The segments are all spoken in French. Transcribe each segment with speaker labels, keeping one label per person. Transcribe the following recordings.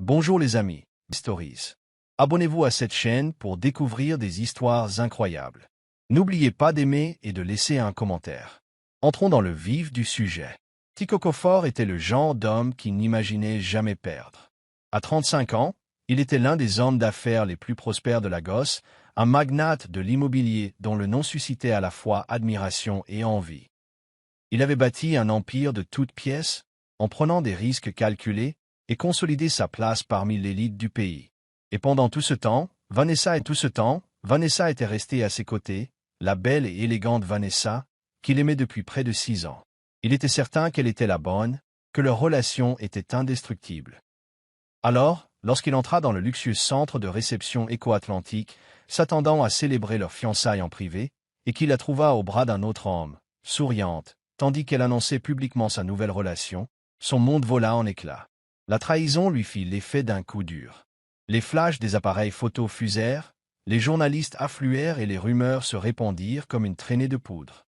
Speaker 1: Bonjour les amis, Stories. Abonnez-vous à cette chaîne pour découvrir des histoires incroyables. N'oubliez pas d'aimer et de laisser un commentaire. Entrons dans le vif du sujet. Tycho Cofor était le genre d'homme qui n'imaginait jamais perdre. À 35 ans, il était l'un des hommes d'affaires les plus prospères de Lagos, un magnate de l'immobilier dont le nom suscitait à la fois admiration et envie. Il avait bâti un empire de toutes pièces, en prenant des risques calculés, et consolidé sa place parmi l'élite du pays. Et pendant tout ce temps, Vanessa était restée à ses côtés, la belle et élégante Vanessa, qu'il aimait depuis près de 6 ans. Il était certain qu'elle était la bonne, que leur relation était indestructible. Alors, lorsqu'il entra dans le luxueux centre de réception éco-atlantique, s'attendant à célébrer leur fiançailles en privé, et qu'il la trouva au bras d'un autre homme, souriante, tandis qu'elle annonçait publiquement sa nouvelle relation, son monde vola en éclats. La trahison lui fit l'effet d'un coup dur. Les flashs des appareils photo fusèrent, les journalistes affluèrent et les rumeurs se répandirent comme une traînée de poudre.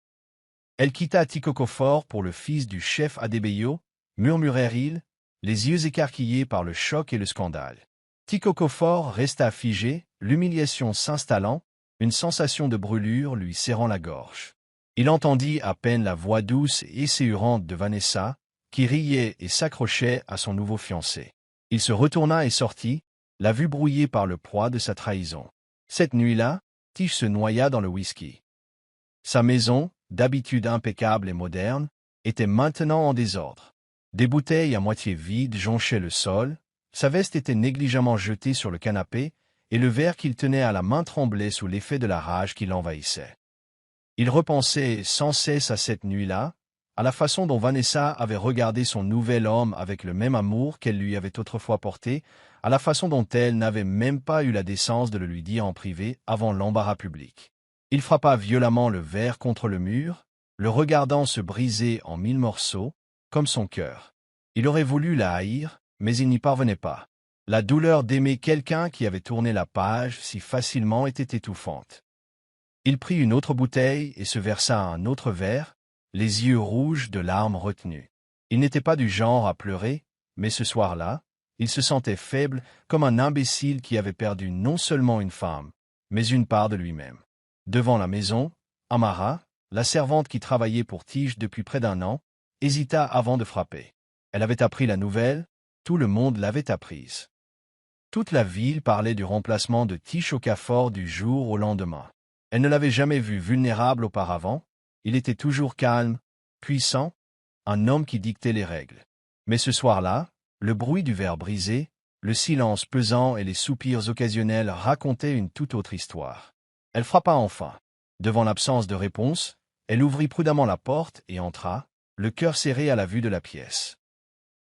Speaker 1: Elle quitta Tycho Cofor pour le fils du chef Adebayo, murmurèrent-ils, les yeux écarquillés par le choc et le scandale. Tycho Cofor resta figé, l'humiliation s'installant, une sensation de brûlure lui serrant la gorge. Il entendit à peine la voix douce et esséurante de Vanessa, qui riait et s'accrochait à son nouveau fiancé. Il se retourna et sortit, la vue brouillée par le poids de sa trahison. Cette nuit-là, Tish se noya dans le whisky. Sa maison, d'habitude impeccable et moderne, était maintenant en désordre. Des bouteilles à moitié vides jonchaient le sol, sa veste était négligemment jetée sur le canapé, et le verre qu'il tenait à la main tremblait sous l'effet de la rage qui l'envahissait. Il repensait sans cesse à cette nuit-là, à la façon dont Vanessa avait regardé son nouvel homme avec le même amour qu'elle lui avait autrefois porté, à la façon dont elle n'avait même pas eu la décence de le lui dire en privé avant l'embarras public. Il frappa violemment le verre contre le mur, le regardant se briser en 1000 morceaux, comme son cœur. Il aurait voulu la haïr, mais il n'y parvenait pas. La douleur d'aimer quelqu'un qui avait tourné la page si facilement était étouffante. Il prit une autre bouteille et se versa un autre verre, les yeux rouges de larmes retenues. Il n'était pas du genre à pleurer, mais ce soir-là, il se sentait faible comme un imbécile qui avait perdu non seulement une femme, mais une part de lui-même. Devant la maison, Amara, la servante qui travaillait pour Tige depuis près d'un an, hésita avant de frapper. Elle avait appris la nouvelle, tout le monde l'avait apprise. Toute la ville parlait du remplacement de Tige Okafor du jour au lendemain. Elle ne l'avait jamais vu vulnérable auparavant, il était toujours calme, puissant, un homme qui dictait les règles. Mais ce soir-là, le bruit du verre brisé, le silence pesant et les soupirs occasionnels racontaient une toute autre histoire. Elle frappa enfin. Devant l'absence de réponse, elle ouvrit prudemment la porte et entra, le cœur serré à la vue de la pièce.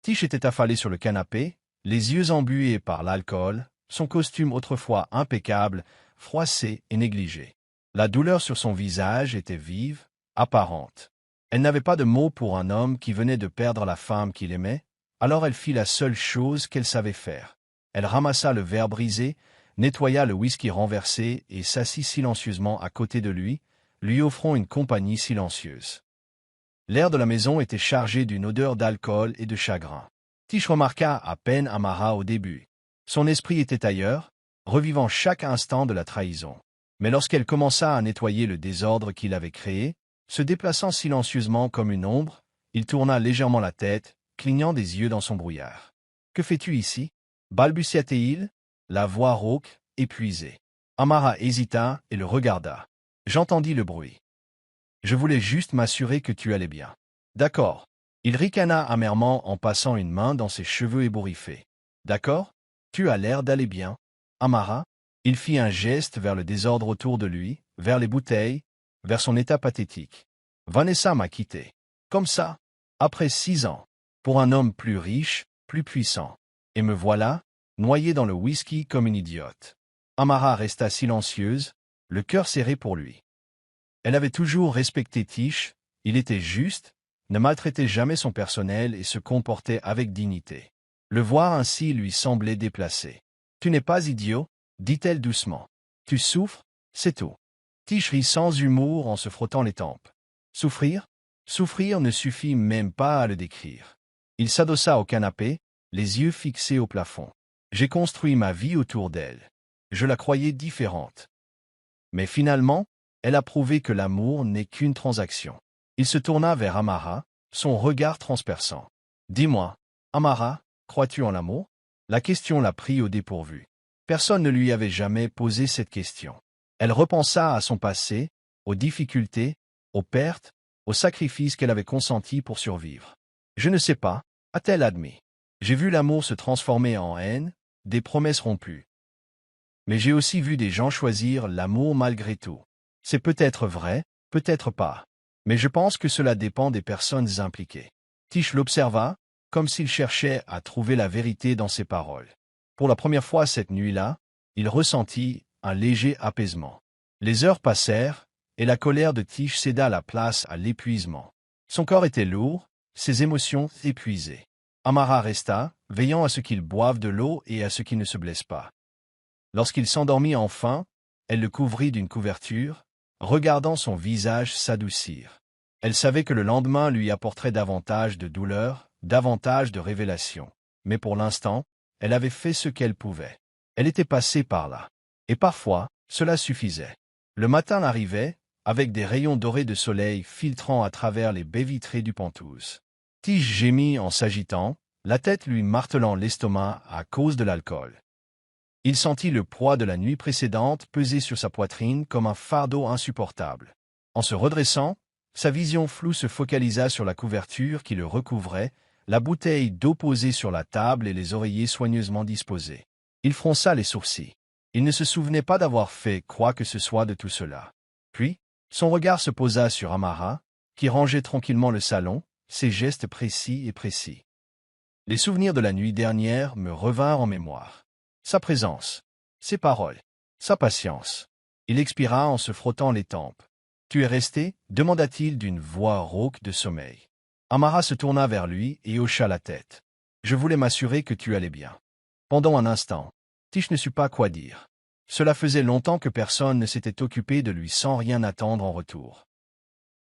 Speaker 1: Tish était affalé sur le canapé, les yeux embués par l'alcool, son costume autrefois impeccable, froissé et négligé. La douleur sur son visage était vive, apparente. Elle n'avait pas de mots pour un homme qui venait de perdre la femme qu'il aimait, alors elle fit la seule chose qu'elle savait faire. Elle ramassa le verre brisé, nettoya le whisky renversé et s'assit silencieusement à côté de lui offrant une compagnie silencieuse. L'air de la maison était chargé d'une odeur d'alcool et de chagrin. Tish remarqua à peine Amara au début. Son esprit était ailleurs, revivant chaque instant de la trahison. Mais lorsqu'elle commença à nettoyer le désordre qu'il avait créé, se déplaçant silencieusement comme une ombre, il tourna légèrement la tête, clignant des yeux dans son brouillard. « Que fais-tu ici » balbutia-t-il, la voix rauque, épuisée. Amara hésita et le regarda. J'entendis le bruit. Je voulais juste m'assurer que tu allais bien. D'accord. Il ricana amèrement en passant une main dans ses cheveux ébouriffés. D'accord? Tu as l'air d'aller bien. Amara? Il fit un geste vers le désordre autour de lui, vers les bouteilles, vers son état pathétique. Vanessa m'a quitté. Comme ça, après 6 ans, pour un homme plus riche, plus puissant. Et me voilà, noyé dans le whisky comme une idiote. Amara resta silencieuse, le cœur serré pour lui. Elle avait toujours respecté Tish, il était juste, ne maltraitait jamais son personnel et se comportait avec dignité. Le voir ainsi lui semblait déplacé. « Tu n'es pas idiot » dit-elle doucement. « Tu souffres, c'est tout. » Tish rit sans humour en se frottant les tempes. Souffrir? Souffrir ne suffit même pas à le décrire. Il s'adossa au canapé, les yeux fixés au plafond. J'ai construit ma vie autour d'elle. Je la croyais différente. Mais finalement, elle a prouvé que l'amour n'est qu'une transaction. Il se tourna vers Amara, son regard transperçant. Dis-moi, Amara, crois-tu en l'amour? La question l'a pris au dépourvu. Personne ne lui avait jamais posé cette question. Elle repensa à son passé, aux difficultés, aux pertes, aux sacrifices qu'elle avait consentis pour survivre. Je ne sais pas, a-t-elle admis. J'ai vu l'amour se transformer en haine, des promesses rompues. Mais j'ai aussi vu des gens choisir l'amour malgré tout. C'est peut-être vrai, peut-être pas. Mais je pense que cela dépend des personnes impliquées. Tish l'observa, comme s'il cherchait à trouver la vérité dans ses paroles. Pour la première fois cette nuit-là, il ressentit un léger apaisement. Les heures passèrent, et la colère de Tish céda la place à l'épuisement. Son corps était lourd, ses émotions épuisées. Amara resta, veillant à ce qu'il boive de l'eau et à ce qu'il ne se blesse pas. Lorsqu'il s'endormit enfin, elle le couvrit d'une couverture, regardant son visage s'adoucir. Elle savait que le lendemain lui apporterait davantage de douleur, davantage de révélations. Mais pour l'instant, elle avait fait ce qu'elle pouvait. Elle était passée par là. Et parfois, cela suffisait. Le matin arrivait, avec des rayons dorés de soleil filtrant à travers les baies vitrées du Pentouse. Tige gémit en s'agitant, la tête lui martelant l'estomac à cause de l'alcool. Il sentit le poids de la nuit précédente peser sur sa poitrine comme un fardeau insupportable. En se redressant, sa vision floue se focalisa sur la couverture qui le recouvrait, la bouteille d'eau posée sur la table et les oreillers soigneusement disposés. Il fronça les sourcils. Il ne se souvenait pas d'avoir fait quoi que ce soit de tout cela. Puis, son regard se posa sur Amara, qui rangeait tranquillement le salon, ses gestes précis et précis. Les souvenirs de la nuit dernière me revinrent en mémoire. Sa présence, ses paroles, sa patience. Il expira en se frottant les tempes. « Tu es resté » demanda-t-il d'une voix rauque de sommeil. Amara se tourna vers lui et hocha la tête. « Je voulais m'assurer que tu allais bien. » Pendant un instant, Tish ne sut pas quoi dire. Cela faisait longtemps que personne ne s'était occupé de lui sans rien attendre en retour.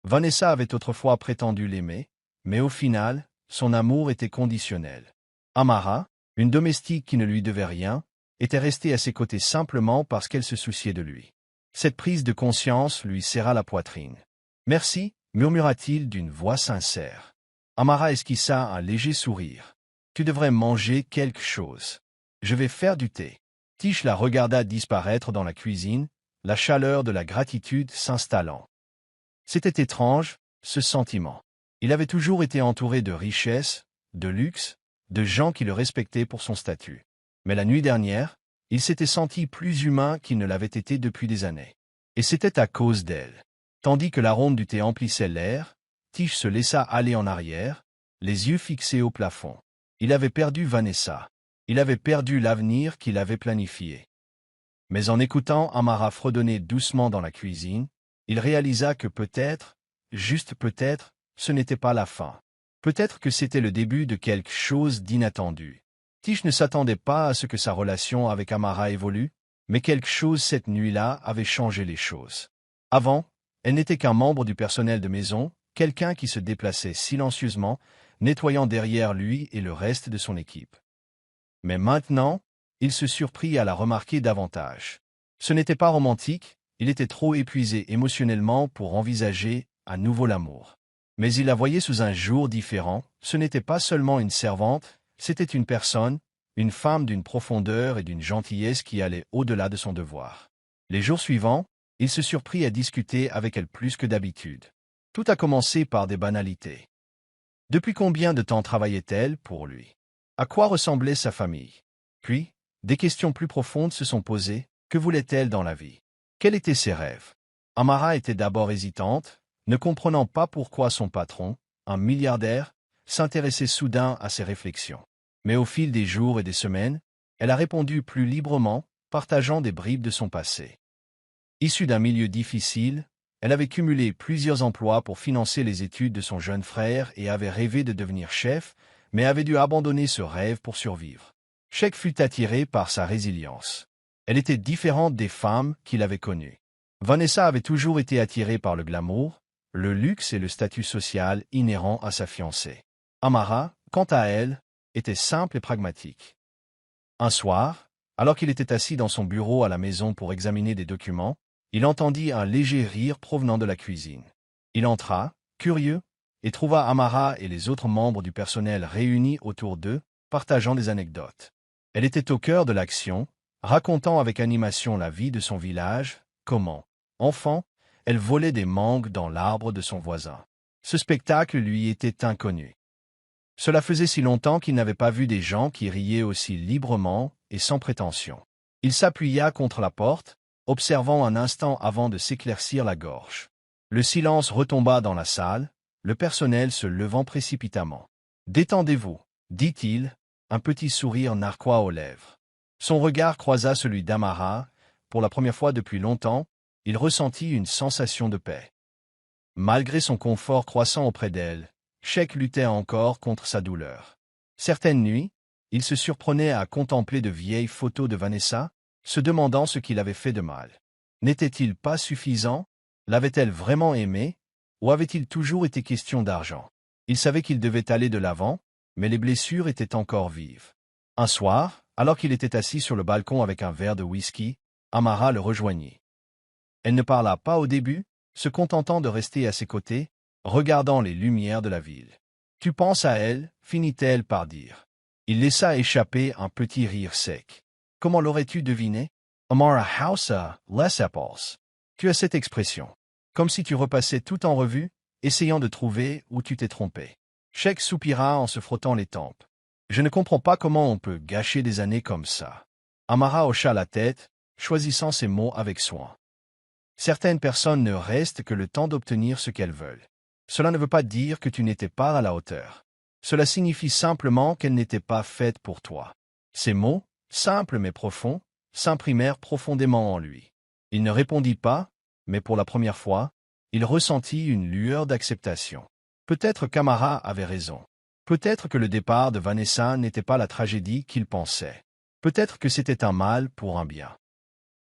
Speaker 1: Vanessa avait autrefois prétendu l'aimer, mais au final, son amour était conditionnel. Amara, une domestique qui ne lui devait rien, était restée à ses côtés simplement parce qu'elle se souciait de lui. Cette prise de conscience lui serra la poitrine. « Merci » murmura-t-il d'une voix sincère. Amara esquissa un léger sourire. « Tu devrais manger quelque chose. Je vais faire du thé. » Tish la regarda disparaître dans la cuisine, la chaleur de la gratitude s'installant. C'était étrange, ce sentiment. Il avait toujours été entouré de richesses, de luxe, de gens qui le respectaient pour son statut. Mais la nuit dernière, il s'était senti plus humain qu'il ne l'avait été depuis des années. Et c'était à cause d'elle. Tandis que l'arôme du thé emplissait l'air, Tish se laissa aller en arrière, les yeux fixés au plafond. Il avait perdu Vanessa. Il avait perdu l'avenir qu'il avait planifié. Mais en écoutant Amara fredonner doucement dans la cuisine, il réalisa que peut-être, juste peut-être, ce n'était pas la fin. Peut-être que c'était le début de quelque chose d'inattendu. Tish ne s'attendait pas à ce que sa relation avec Amara évolue, mais quelque chose cette nuit-là avait changé les choses. Avant, elle n'était qu'un membre du personnel de maison, quelqu'un qui se déplaçait silencieusement, nettoyant derrière lui et le reste de son équipe. Mais maintenant, il se surprit à la remarquer davantage. Ce n'était pas romantique, il était trop épuisé émotionnellement pour envisager à nouveau l'amour. Mais il la voyait sous un jour différent, ce n'était pas seulement une servante, c'était une personne, une femme d'une profondeur et d'une gentillesse qui allait au-delà de son devoir. Les jours suivants, il se surprit à discuter avec elle plus que d'habitude. Tout a commencé par des banalités. Depuis combien de temps travaillait-elle pour lui? À quoi ressemblait sa famille? Puis, des questions plus profondes se sont posées. Que voulait-elle dans la vie? Quels étaient ses rêves? Amara était d'abord hésitante, ne comprenant pas pourquoi son patron, un milliardaire, s'intéressait soudain à ses réflexions. Mais au fil des jours et des semaines, elle a répondu plus librement, partageant des bribes de son passé. Issue d'un milieu difficile, elle avait cumulé plusieurs emplois pour financer les études de son jeune frère et avait rêvé de devenir chef, mais avait dû abandonner ce rêve pour survivre. Sheikh fut attiré par sa résilience. Elle était différente des femmes qu'il avait connues. Vanessa avait toujours été attirée par le glamour, le luxe et le statut social inhérent à sa fiancée. Amara, quant à elle, était simple et pragmatique. Un soir, alors qu'il était assis dans son bureau à la maison pour examiner des documents, il entendit un léger rire provenant de la cuisine. Il entra, curieux, et trouva Amara et les autres membres du personnel réunis autour d'eux, partageant des anecdotes. Elle était au cœur de l'action, racontant avec animation la vie de son village, comment, enfant, elle volait des mangues dans l'arbre de son voisin. Ce spectacle lui était inconnu. Cela faisait si longtemps qu'il n'avait pas vu des gens qui riaient aussi librement et sans prétention. Il s'appuya contre la porte, observant un instant avant de s'éclaircir la gorge. Le silence retomba dans la salle, le personnel se levant précipitamment. « Détendez-vous, dit-il, un petit sourire narquois aux lèvres. Son regard croisa celui d'Amara. Pour la première fois depuis longtemps, il ressentit une sensation de paix. Malgré son confort croissant auprès d'elle, Sheikh luttait encore contre sa douleur. Certaines nuits, il se surprenait à contempler de vieilles photos de Vanessa, se demandant ce qu'il avait fait de mal. N'était-il pas suffisant? L'avait-elle vraiment aimé? Ou avait-il toujours été question d'argent? Il savait qu'il devait aller de l'avant, mais les blessures étaient encore vives. Un soir, alors qu'il était assis sur le balcon avec un verre de whisky, Amara le rejoignit. Elle ne parla pas au début, se contentant de rester à ses côtés, regardant les lumières de la ville. « Tu penses à elle » finit-elle par dire. Il laissa échapper un petit rire sec. « Comment l'aurais-tu deviné? Amara Hausa, les apples. » Tu as cette expression. Comme si tu repassais tout en revue, essayant de trouver où tu t'es trompé. Sheikh soupira en se frottant les tempes. « Je ne comprends pas comment on peut gâcher des années comme ça. » Amara hocha la tête, choisissant ses mots avec soin. Certaines personnes ne restent que le temps d'obtenir ce qu'elles veulent. Cela ne veut pas dire que tu n'étais pas à la hauteur. Cela signifie simplement qu'elle n'était pas faite pour toi. Ces mots, simples mais profonds, s'imprimèrent profondément en lui. Il ne répondit pas, mais pour la première fois, il ressentit une lueur d'acceptation. Peut-être qu'Amara avait raison. Peut-être que le départ de Vanessa n'était pas la tragédie qu'il pensait. Peut-être que c'était un mal pour un bien.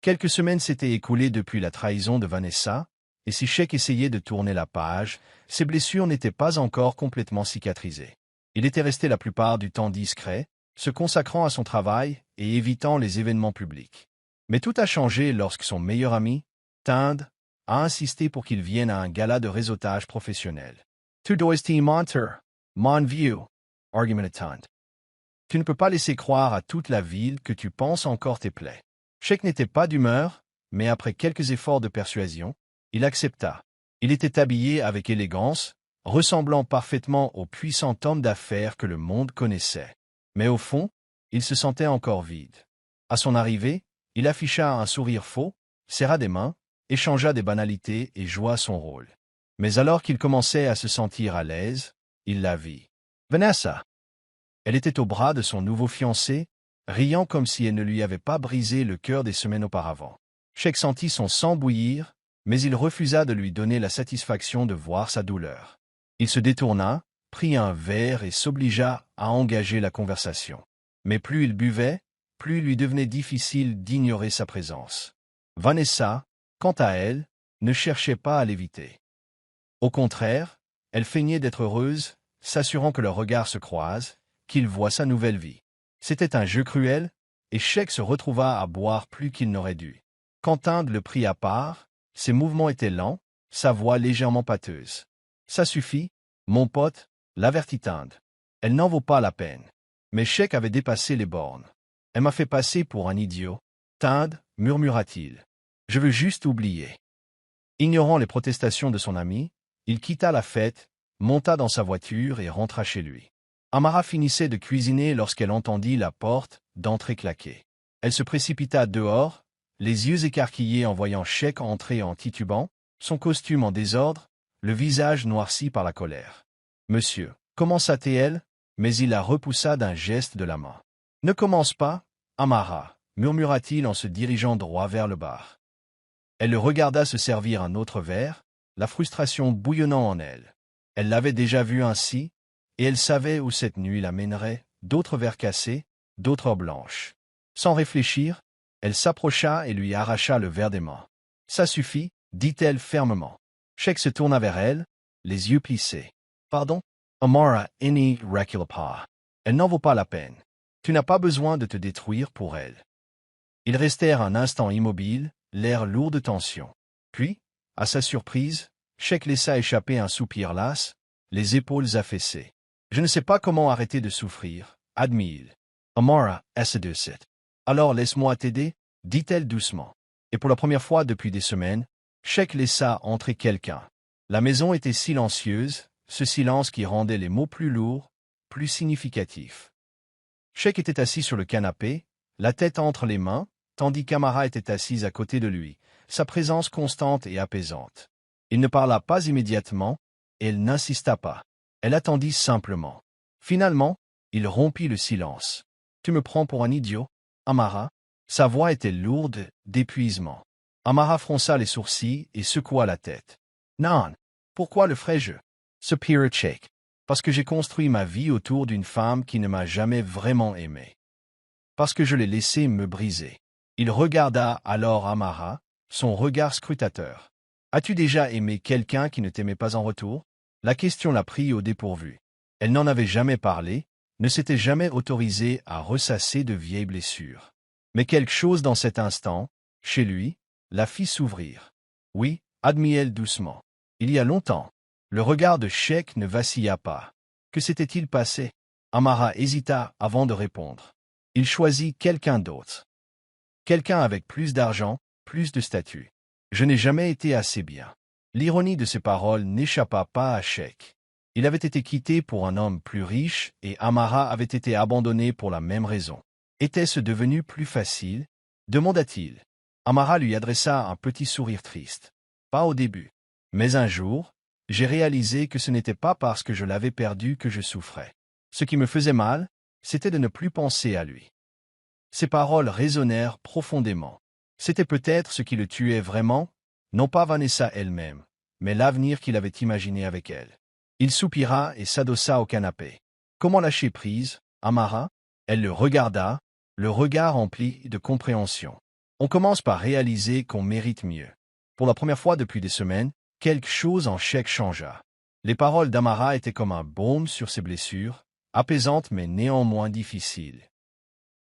Speaker 1: Quelques semaines s'étaient écoulées depuis la trahison de Vanessa, et si Sheikh essayait de tourner la page, ses blessures n'étaient pas encore complètement cicatrisées. Il était resté la plupart du temps discret, se consacrant à son travail et évitant les événements publics. Mais tout a changé lorsque son meilleur ami, Tinde, a insisté pour qu'il vienne à un gala de réseautage professionnel. « Tu dois t'y mentir, mon vieux » argumentait Tinde. « Tu ne peux pas laisser croire à toute la ville que tu penses encore tes plaies. » Sheikh n'était pas d'humeur, mais après quelques efforts de persuasion, il accepta. Il était habillé avec élégance, ressemblant parfaitement au puissant homme d'affaires que le monde connaissait. Mais au fond, il se sentait encore vide. À son arrivée, il afficha un sourire faux, serra des mains, échangea des banalités et joua son rôle. Mais alors qu'il commençait à se sentir à l'aise, il la vit. Vanessa. Elle était au bras de son nouveau fiancé, riant comme si elle ne lui avait pas brisé le cœur des semaines auparavant. Sheikh sentit son sang bouillir, mais il refusa de lui donner la satisfaction de voir sa douleur. Il se détourna, prit un verre et s'obligea à engager la conversation. Mais plus il buvait, plus il lui devenait difficile d'ignorer sa présence. Vanessa, quant à elle, ne cherchait pas à l'éviter. Au contraire, elle feignait d'être heureuse, s'assurant que leurs regards se croisent, qu'il voit sa nouvelle vie. C'était un jeu cruel, et Sheikh se retrouva à boire plus qu'il n'aurait dû. Quand Tinde le prit à part, ses mouvements étaient lents, sa voix légèrement pâteuse. « Ça suffit, mon pote » l'avertit Tinde. « Elle n'en vaut pas la peine. » Mais Sheikh avait dépassé les bornes. « Elle m'a fait passer pour un idiot. »« Tinde » murmura-t-il. « Je veux juste oublier. » Ignorant les protestations de son ami, il quitta la fête, monta dans sa voiture et rentra chez lui. Amara finissait de cuisiner lorsqu'elle entendit la porte d'entrée claquer. Elle se précipita dehors, les yeux écarquillés en voyant Sheikh entrer en titubant, son costume en désordre, le visage noirci par la colère. « Monsieur, commença-t-elle, mais il la repoussa d'un geste de la main. « Ne commence pas, Amara, murmura-t-il en se dirigeant droit vers le bar. Elle le regarda se servir un autre verre, la frustration bouillonnant en elle. Elle l'avait déjà vu ainsi, et elle savait où cette nuit la mènerait, d'autres verres cassés, d'autres blanches. Sans réfléchir, elle s'approcha et lui arracha le verre des mains. « Ça suffit, dit-elle fermement. Sheikh se tourna vers elle, les yeux plissés. « Pardon? Amara, ini recule pas. Elle n'en vaut pas la peine. Tu n'as pas besoin de te détruire pour elle. » Ils restèrent un instant immobiles, l'air lourd de tension. Puis, à sa surprise, Sheikh laissa échapper un soupir las, les épaules affaissées. « Je ne sais pas comment arrêter de souffrir, » admit-il. Amara, S2. Alors laisse-moi t'aider, dit-elle doucement. Et pour la première fois depuis des semaines, Sheikh laissa entrer quelqu'un. La maison était silencieuse, ce silence qui rendait les mots plus lourds, plus significatifs. Sheikh était assis sur le canapé, la tête entre les mains, tandis qu'Amara était assise à côté de lui, sa présence constante et apaisante. Il ne parla pas immédiatement, et elle n'insista pas. Elle attendit simplement. Finalement, il rompit le silence. « Tu me prends pour un idiot, Amara ?» Sa voix était lourde, d'épuisement. Amara fronça les sourcils et secoua la tête. « Non. Pourquoi le ferais-je » soupira Sheikh. « Parce que j'ai construit ma vie autour d'une femme qui ne m'a jamais vraiment aimé. Parce que je l'ai laissée me briser. » Il regarda alors Amara, son regard scrutateur. « As-tu déjà aimé quelqu'un qui ne t'aimait pas en retour ?» La question la prit au dépourvu. Elle n'en avait jamais parlé, ne s'était jamais autorisée à ressasser de vieilles blessures. Mais quelque chose dans cet instant, chez lui, la fit s'ouvrir. « Oui, » admit-elle doucement. « Il y a longtemps. » Le regard de Sheikh ne vacilla pas. Que s'était-il passé? Amara hésita avant de répondre. Il choisit quelqu'un d'autre. Quelqu'un avec plus d'argent, plus de statut. Je n'ai jamais été assez bien. L'ironie de ces paroles n'échappa pas à Sheikh. Il avait été quitté pour un homme plus riche et Amara avait été abandonné pour la même raison. Était-ce devenu plus facile? Demanda-t-il. Amara lui adressa un petit sourire triste. Pas au début. Mais un jour, j'ai réalisé que ce n'était pas parce que je l'avais perdu que je souffrais. Ce qui me faisait mal, c'était de ne plus penser à lui. Ces paroles résonnèrent profondément. C'était peut-être ce qui le tuait vraiment, non pas Vanessa elle-même, mais l'avenir qu'il avait imaginé avec elle. Il soupira et s'adossa au canapé. Comment lâcher prise, Amara? Elle le regarda, le regard rempli de compréhension. On commence par réaliser qu'on mérite mieux. Pour la première fois depuis des semaines, quelque chose en Sheikh changea. Les paroles d'Amara étaient comme un baume sur ses blessures, apaisantes mais néanmoins difficiles.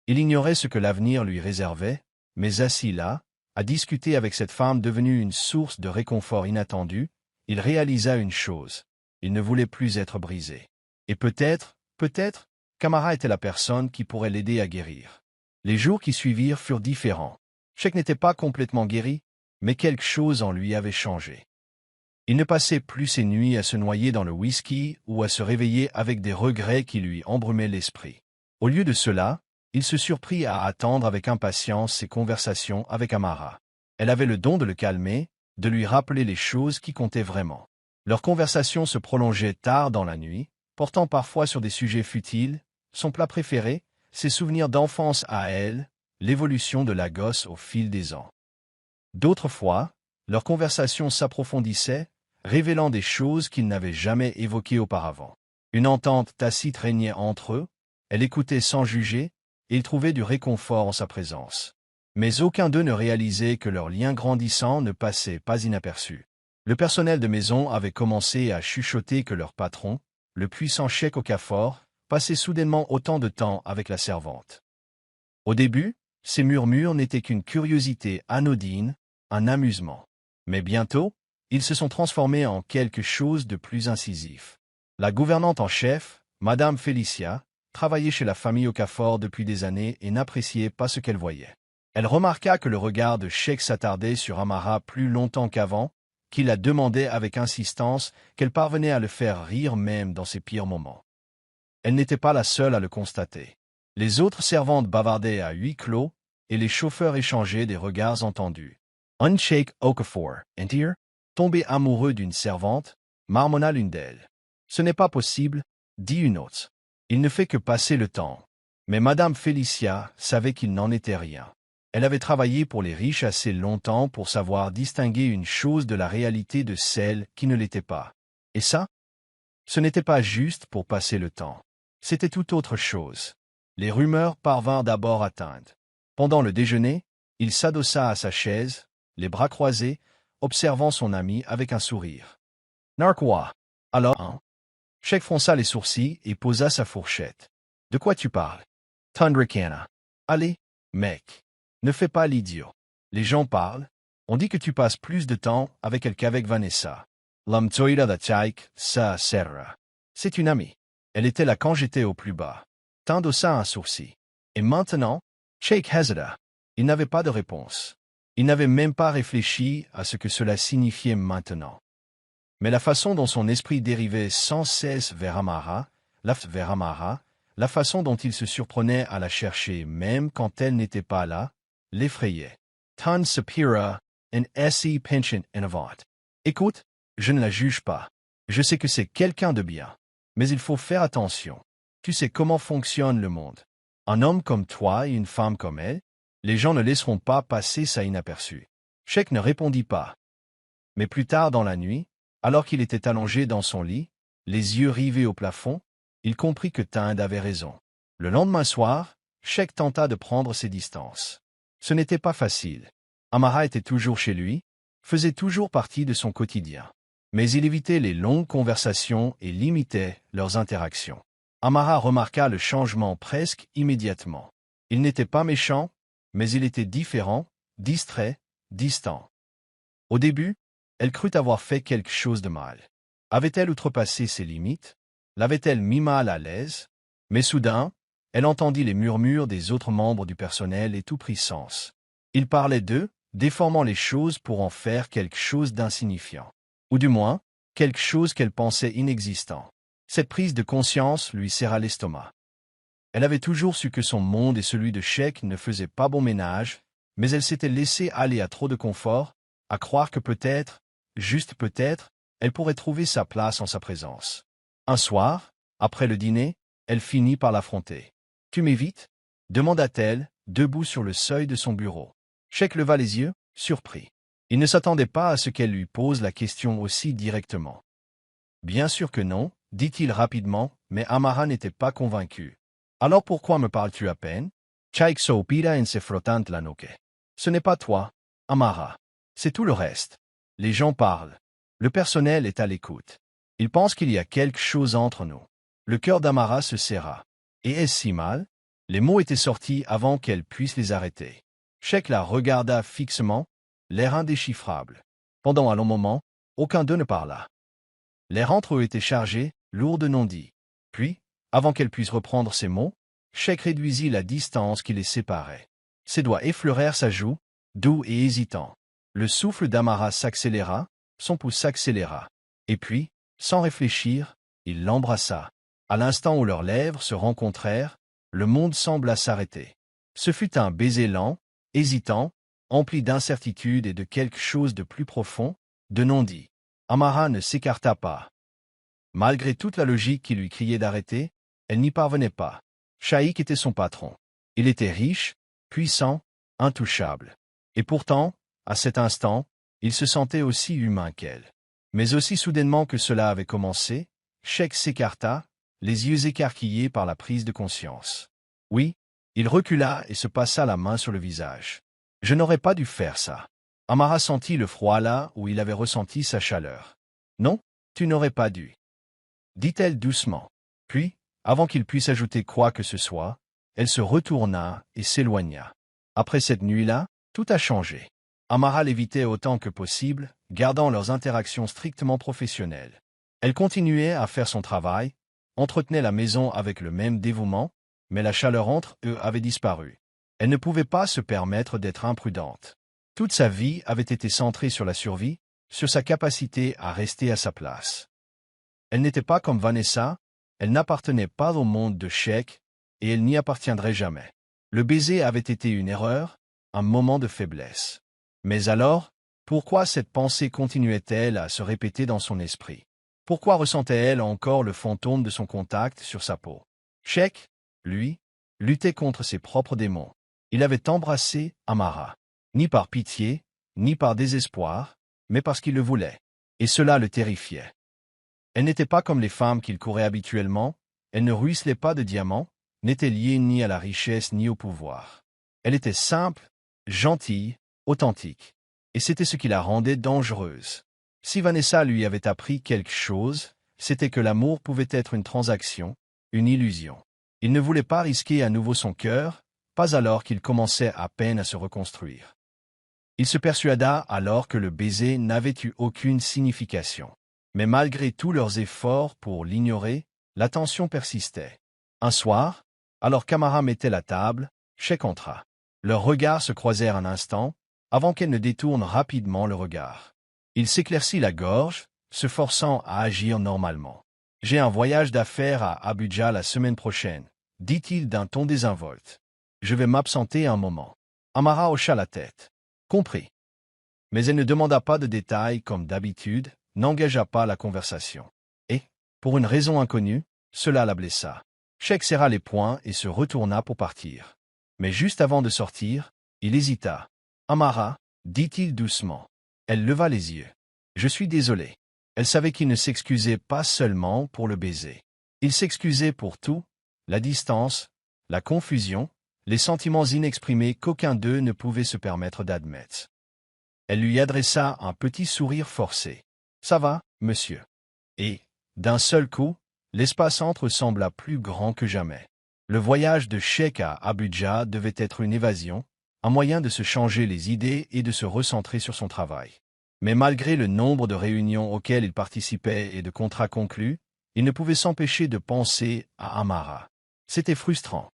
Speaker 1: Il ignorait ce que l'avenir lui réservait, mais assis là, à discuter avec cette femme devenue une source de réconfort inattendu, il réalisa une chose. Il ne voulait plus être brisé. Et peut-être, qu'Amara était la personne qui pourrait l'aider à guérir. Les jours qui suivirent furent différents. Sheikh n'était pas complètement guéri, mais quelque chose en lui avait changé. Il ne passait plus ses nuits à se noyer dans le whisky ou à se réveiller avec des regrets qui lui embrumaient l'esprit. Au lieu de cela, il se surprit à attendre avec impatience ses conversations avec Amara. Elle avait le don de le calmer, de lui rappeler les choses qui comptaient vraiment. Leurs conversations se prolongeaient tard dans la nuit, portant parfois sur des sujets futiles, son plat préféré, ses souvenirs d'enfance à elle, l'évolution de la gosse au fil des ans. D'autres fois, leurs conversations s'approfondissaient, révélant des choses qu'ils n'avaient jamais évoquées auparavant. Une entente tacite régnait entre eux, elle écoutait sans juger, et ils trouvaient du réconfort en sa présence. Mais aucun d'eux ne réalisait que leur lien grandissant ne passait pas inaperçu. Le personnel de maison avait commencé à chuchoter que leur patron, le puissant Sheikh Okafor, passait soudainement autant de temps avec la servante. Au début, ces murmures n'étaient qu'une curiosité anodine, un amusement. Mais bientôt, ils se sont transformés en quelque chose de plus incisif. La gouvernante en chef, Madame Félicia, travaillait chez la famille Okafor depuis des années et n'appréciait pas ce qu'elle voyait. Elle remarqua que le regard de Sheikh s'attardait sur Amara plus longtemps qu'avant, qu'il la demandait avec insistance, qu'elle parvenait à le faire rire même dans ses pires moments. Elle n'était pas la seule à le constater. Les autres servantes bavardaient à huis clos, et les chauffeurs échangeaient des regards entendus. Un Sheikh Okafor, entier, tombé amoureux d'une servante, marmonna l'une d'elles. Ce n'est pas possible, dit une autre. Il ne fait que passer le temps. Mais Madame Félicia savait qu'il n'en était rien. Elle avait travaillé pour les riches assez longtemps pour savoir distinguer une chose de la réalité de celle qui ne l'était pas. Et ça? Ce n'était pas juste pour passer le temps. C'était tout autre chose. Les rumeurs parvinrent d'abord à Tinde. Pendant le déjeuner, il s'adossa à sa chaise, les bras croisés, observant son ami avec un sourire. « Narquois. Alors, hein ?» Sheikh fronça les sourcils et posa sa fourchette. « De quoi tu parles ?» Tundrakana. Allez, mec. Ne fais pas l'idiot. Les gens parlent. On dit que tu passes plus de temps avec elle qu'avec Vanessa. L'amtoira da Chaik, ça serra. C'est une amie. Elle était là quand j'étais au plus bas. T'endossa un sourcil. Et maintenant, Cheikh hésita. Il n'avait pas de réponse. Il n'avait même pas réfléchi à ce que cela signifiait maintenant. Mais la façon dont son esprit dérivait sans cesse vers Amara, la façon dont il se surprenait à la chercher même quand elle n'était pas là, l'effrayait. Tan Sapira, en S.E. penchant en avant. Écoute, je ne la juge pas. Je sais que c'est quelqu'un de bien. Mais il faut faire attention. Tu sais comment fonctionne le monde. Un homme comme toi et une femme comme elle, les gens ne laisseront pas passer ça inaperçu. Cheikh ne répondit pas. Mais plus tard dans la nuit, alors qu'il était allongé dans son lit, les yeux rivés au plafond, il comprit que Tind avait raison. Le lendemain soir, Cheikh tenta de prendre ses distances. Ce n'était pas facile. Amara était toujours chez lui, faisait toujours partie de son quotidien. Mais il évitait les longues conversations et limitait leurs interactions. Amara remarqua le changement presque immédiatement. Il n'était pas méchant, mais il était différent, distrait, distant. Au début, elle crut avoir fait quelque chose de mal. Avait-elle outrepassé ses limites? L'avait-elle mis mal à l'aise? Mais soudain, elle entendit les murmures des autres membres du personnel et tout prit sens. Ils parlaient d'eux, déformant les choses pour en faire quelque chose d'insignifiant. Ou du moins, quelque chose qu'elle pensait inexistant. Cette prise de conscience lui serra l'estomac. Elle avait toujours su que son monde et celui de Cheikh ne faisaient pas bon ménage, mais elle s'était laissée aller à trop de confort, à croire que peut-être, juste peut-être, elle pourrait trouver sa place en sa présence. Un soir, après le dîner, elle finit par l'affronter. « Tu m'évites » demanda-t-elle, debout sur le seuil de son bureau. Cheikh leva les yeux, surpris. Il ne s'attendait pas à ce qu'elle lui pose la question aussi directement. « Bien sûr que non, » dit-il rapidement, mais Amara n'était pas convaincue. « Alors pourquoi me parles-tu à peine » Cheikh soupira en se frottant la nuque. « Ce n'est pas toi, Amara. C'est tout le reste. Les gens parlent. Le personnel est à l'écoute. Ils pensent qu'il y a quelque chose entre nous. » Le cœur d'Amara se serra. Et est-ce si mal? Les mots étaient sortis avant qu'elle puisse les arrêter. Cheikh la regarda fixement, l'air indéchiffrable. Pendant un long moment, aucun d'eux ne parla. L'air entre eux était chargé, lourd de non-dits. Puis, avant qu'elle puisse reprendre ses mots, Cheikh réduisit la distance qui les séparait. Ses doigts effleurèrent sa joue, doux et hésitant. Le souffle d'Amara s'accéléra, son pouce s'accéléra. Et puis, sans réfléchir, il l'embrassa. À l'instant où leurs lèvres se rencontrèrent, le monde sembla s'arrêter. Ce fut un baiser lent, hésitant, empli d'incertitude et de quelque chose de plus profond, de non-dit. Amara ne s'écarta pas. Malgré toute la logique qui lui criait d'arrêter, elle n'y parvenait pas. Cheikh était son patron. Il était riche, puissant, intouchable. Et pourtant, à cet instant, il se sentait aussi humain qu'elle. Mais aussi soudainement que cela avait commencé, Cheikh s'écarta, les yeux écarquillés par la prise de conscience. Oui, il recula et se passa la main sur le visage. « Je n'aurais pas dû faire ça. » Amara sentit le froid là où il avait ressenti sa chaleur. « Non, tu n'aurais pas dû. » dit-elle doucement. Puis, avant qu'il puisse ajouter quoi que ce soit, elle se retourna et s'éloigna. Après cette nuit-là, tout a changé. Amara l'évitait autant que possible, gardant leurs interactions strictement professionnelles. Elle continuait à faire son travail, entretenait la maison avec le même dévouement, mais la chaleur entre eux avait disparu. Elle ne pouvait pas se permettre d'être imprudente. Toute sa vie avait été centrée sur la survie, sur sa capacité à rester à sa place. Elle n'était pas comme Vanessa, elle n'appartenait pas au monde de Cheikh, et elle n'y appartiendrait jamais. Le baiser avait été une erreur, un moment de faiblesse. Mais alors, pourquoi cette pensée continuait-elle à se répéter dans son esprit? Pourquoi ressentait-elle encore le fantôme de son contact sur sa peau? Cheikh, lui, luttait contre ses propres démons. Il avait embrassé Amara, ni par pitié, ni par désespoir, mais parce qu'il le voulait, et cela le terrifiait. Elle n'était pas comme les femmes qu'il courait habituellement, elle ne ruisselait pas de diamants, n'était liée ni à la richesse ni au pouvoir. Elle était simple, gentille, authentique, et c'était ce qui la rendait dangereuse. Si Vanessa lui avait appris quelque chose, c'était que l'amour pouvait être une transaction, une illusion. Il ne voulait pas risquer à nouveau son cœur, pas alors qu'il commençait à peine à se reconstruire. Il se persuada alors que le baiser n'avait eu aucune signification. Mais malgré tous leurs efforts pour l'ignorer, la tension persistait. Un soir, alors qu'Amara mettait la table, Sheikh entra. Leurs regards se croisèrent un instant, avant qu'elle ne détourne rapidement le regard. Il s'éclaircit la gorge, se forçant à agir normalement. « J'ai un voyage d'affaires à Abuja la semaine prochaine, » dit-il d'un ton désinvolte. « Je vais m'absenter un moment. » Amara hocha la tête. « Compris. » Mais elle ne demanda pas de détails comme d'habitude, n'engagea pas la conversation. Et, pour une raison inconnue, cela la blessa. Sheikh serra les poings et se retourna pour partir. Mais juste avant de sortir, il hésita. « Amara, » dit-il doucement. Elle leva les yeux. « Je suis désolé. » Elle savait qu'il ne s'excusait pas seulement pour le baiser. Il s'excusait pour tout, la distance, la confusion, les sentiments inexprimés qu'aucun d'eux ne pouvait se permettre d'admettre. Elle lui adressa un petit sourire forcé. « Ça va, monsieur ?» Et, d'un seul coup, l'espace entre sembla plus grand que jamais. Le voyage de Sheikh à Abuja devait être une évasion, un moyen de se changer les idées et de se recentrer sur son travail. Mais malgré le nombre de réunions auxquelles il participait et de contrats conclus, il ne pouvait s'empêcher de penser à Amara. C'était frustrant.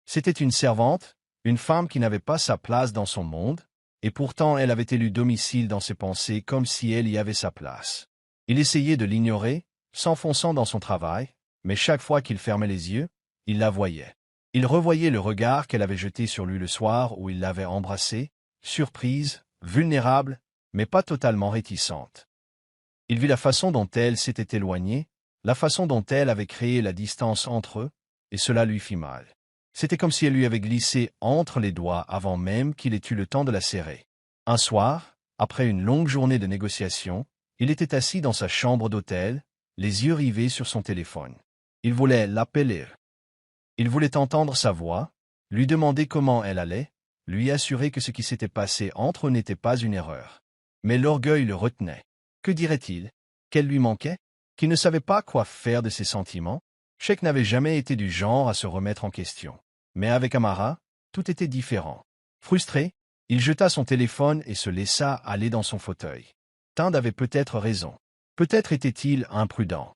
Speaker 1: C'était une servante, une femme qui n'avait pas sa place dans son monde, et pourtant elle avait élu domicile dans ses pensées comme si elle y avait sa place. Il essayait de l'ignorer, s'enfonçant dans son travail, mais chaque fois qu'il fermait les yeux, il la voyait. Il revoyait le regard qu'elle avait jeté sur lui le soir où il l'avait embrassée, surprise, vulnérable, mais pas totalement réticente. Il vit la façon dont elle s'était éloignée, la façon dont elle avait créé la distance entre eux, et cela lui fit mal. C'était comme si elle lui avait glissé entre les doigts avant même qu'il ait eu le temps de la serrer. Un soir, après une longue journée de négociations, il était assis dans sa chambre d'hôtel, les yeux rivés sur son téléphone. Il voulait l'appeler. Il voulait entendre sa voix, lui demander comment elle allait, lui assurer que ce qui s'était passé entre eux n'était pas une erreur. Mais l'orgueil le retenait. Que dirait-il? Qu'elle lui manquait? Qu'il ne savait pas quoi faire de ses sentiments? Sheikh n'avait jamais été du genre à se remettre en question. Mais avec Amara, tout était différent. Frustré, il jeta son téléphone et se laissa aller dans son fauteuil. Tind avait peut-être raison. Peut-être était-il imprudent.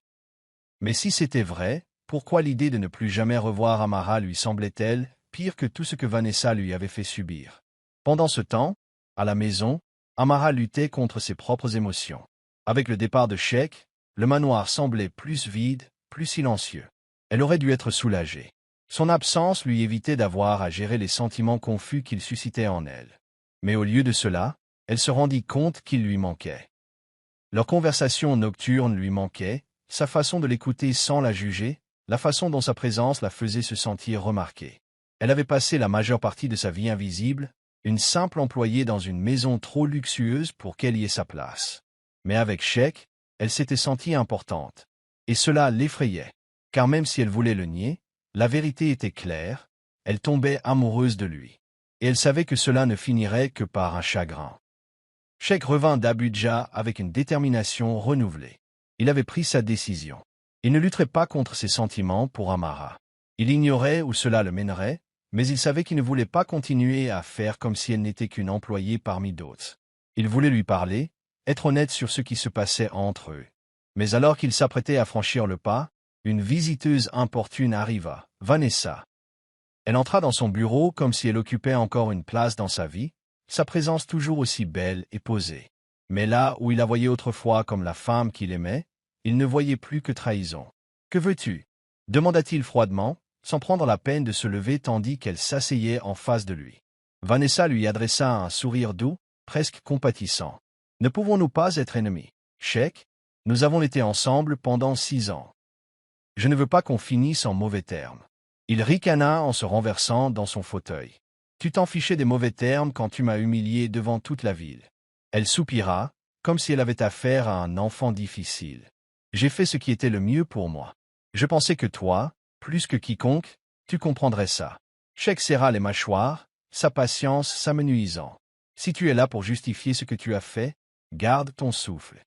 Speaker 1: Mais si c'était vrai, pourquoi l'idée de ne plus jamais revoir Amara lui semblait-elle pire que tout ce que Vanessa lui avait fait subir? Pendant ce temps, à la maison, Amara luttait contre ses propres émotions. Avec le départ de Sheikh, le manoir semblait plus vide, plus silencieux. Elle aurait dû être soulagée. Son absence lui évitait d'avoir à gérer les sentiments confus qu'il suscitait en elle. Mais au lieu de cela, elle se rendit compte qu'il lui manquait. Leur conversation nocturne lui manquait, sa façon de l'écouter sans la juger, la façon dont sa présence la faisait se sentir remarquée. Elle avait passé la majeure partie de sa vie invisible, une simple employée dans une maison trop luxueuse pour qu'elle y ait sa place. Mais avec Sheikh, elle s'était sentie importante. Et cela l'effrayait, car même si elle voulait le nier, la vérité était claire, elle tombait amoureuse de lui. Et elle savait que cela ne finirait que par un chagrin. Sheikh revint d'Abuja avec une détermination renouvelée. Il avait pris sa décision. Il ne lutterait pas contre ses sentiments pour Amara. Il ignorait où cela le mènerait, mais il savait qu'il ne voulait pas continuer à faire comme si elle n'était qu'une employée parmi d'autres. Il voulait lui parler, être honnête sur ce qui se passait entre eux. Mais alors qu'il s'apprêtait à franchir le pas, une visiteuse importune arriva, Vanessa. Elle entra dans son bureau comme si elle occupait encore une place dans sa vie, sa présence toujours aussi belle et posée. Mais là où il la voyait autrefois comme la femme qu'il aimait, il ne voyait plus que trahison. « Que veux-tu » demanda-t-il froidement, sans prendre la peine de se lever tandis qu'elle s'asseyait en face de lui. Vanessa lui adressa un sourire doux, presque compatissant. « Ne pouvons-nous pas être ennemis, Sheikh? Nous avons été ensemble pendant 6 ans. Je ne veux pas qu'on finisse en mauvais termes. » Il ricana en se renversant dans son fauteuil. « Tu t'en fichais des mauvais termes quand tu m'as humilié devant toute la ville. » Elle soupira, comme si elle avait affaire à un enfant difficile. « J'ai fait ce qui était le mieux pour moi. Je pensais que toi, plus que quiconque, tu comprendrais ça. » Sheikh serra les mâchoires, sa patience s'amenuisant. « Si tu es là pour justifier ce que tu as fait, garde ton souffle. »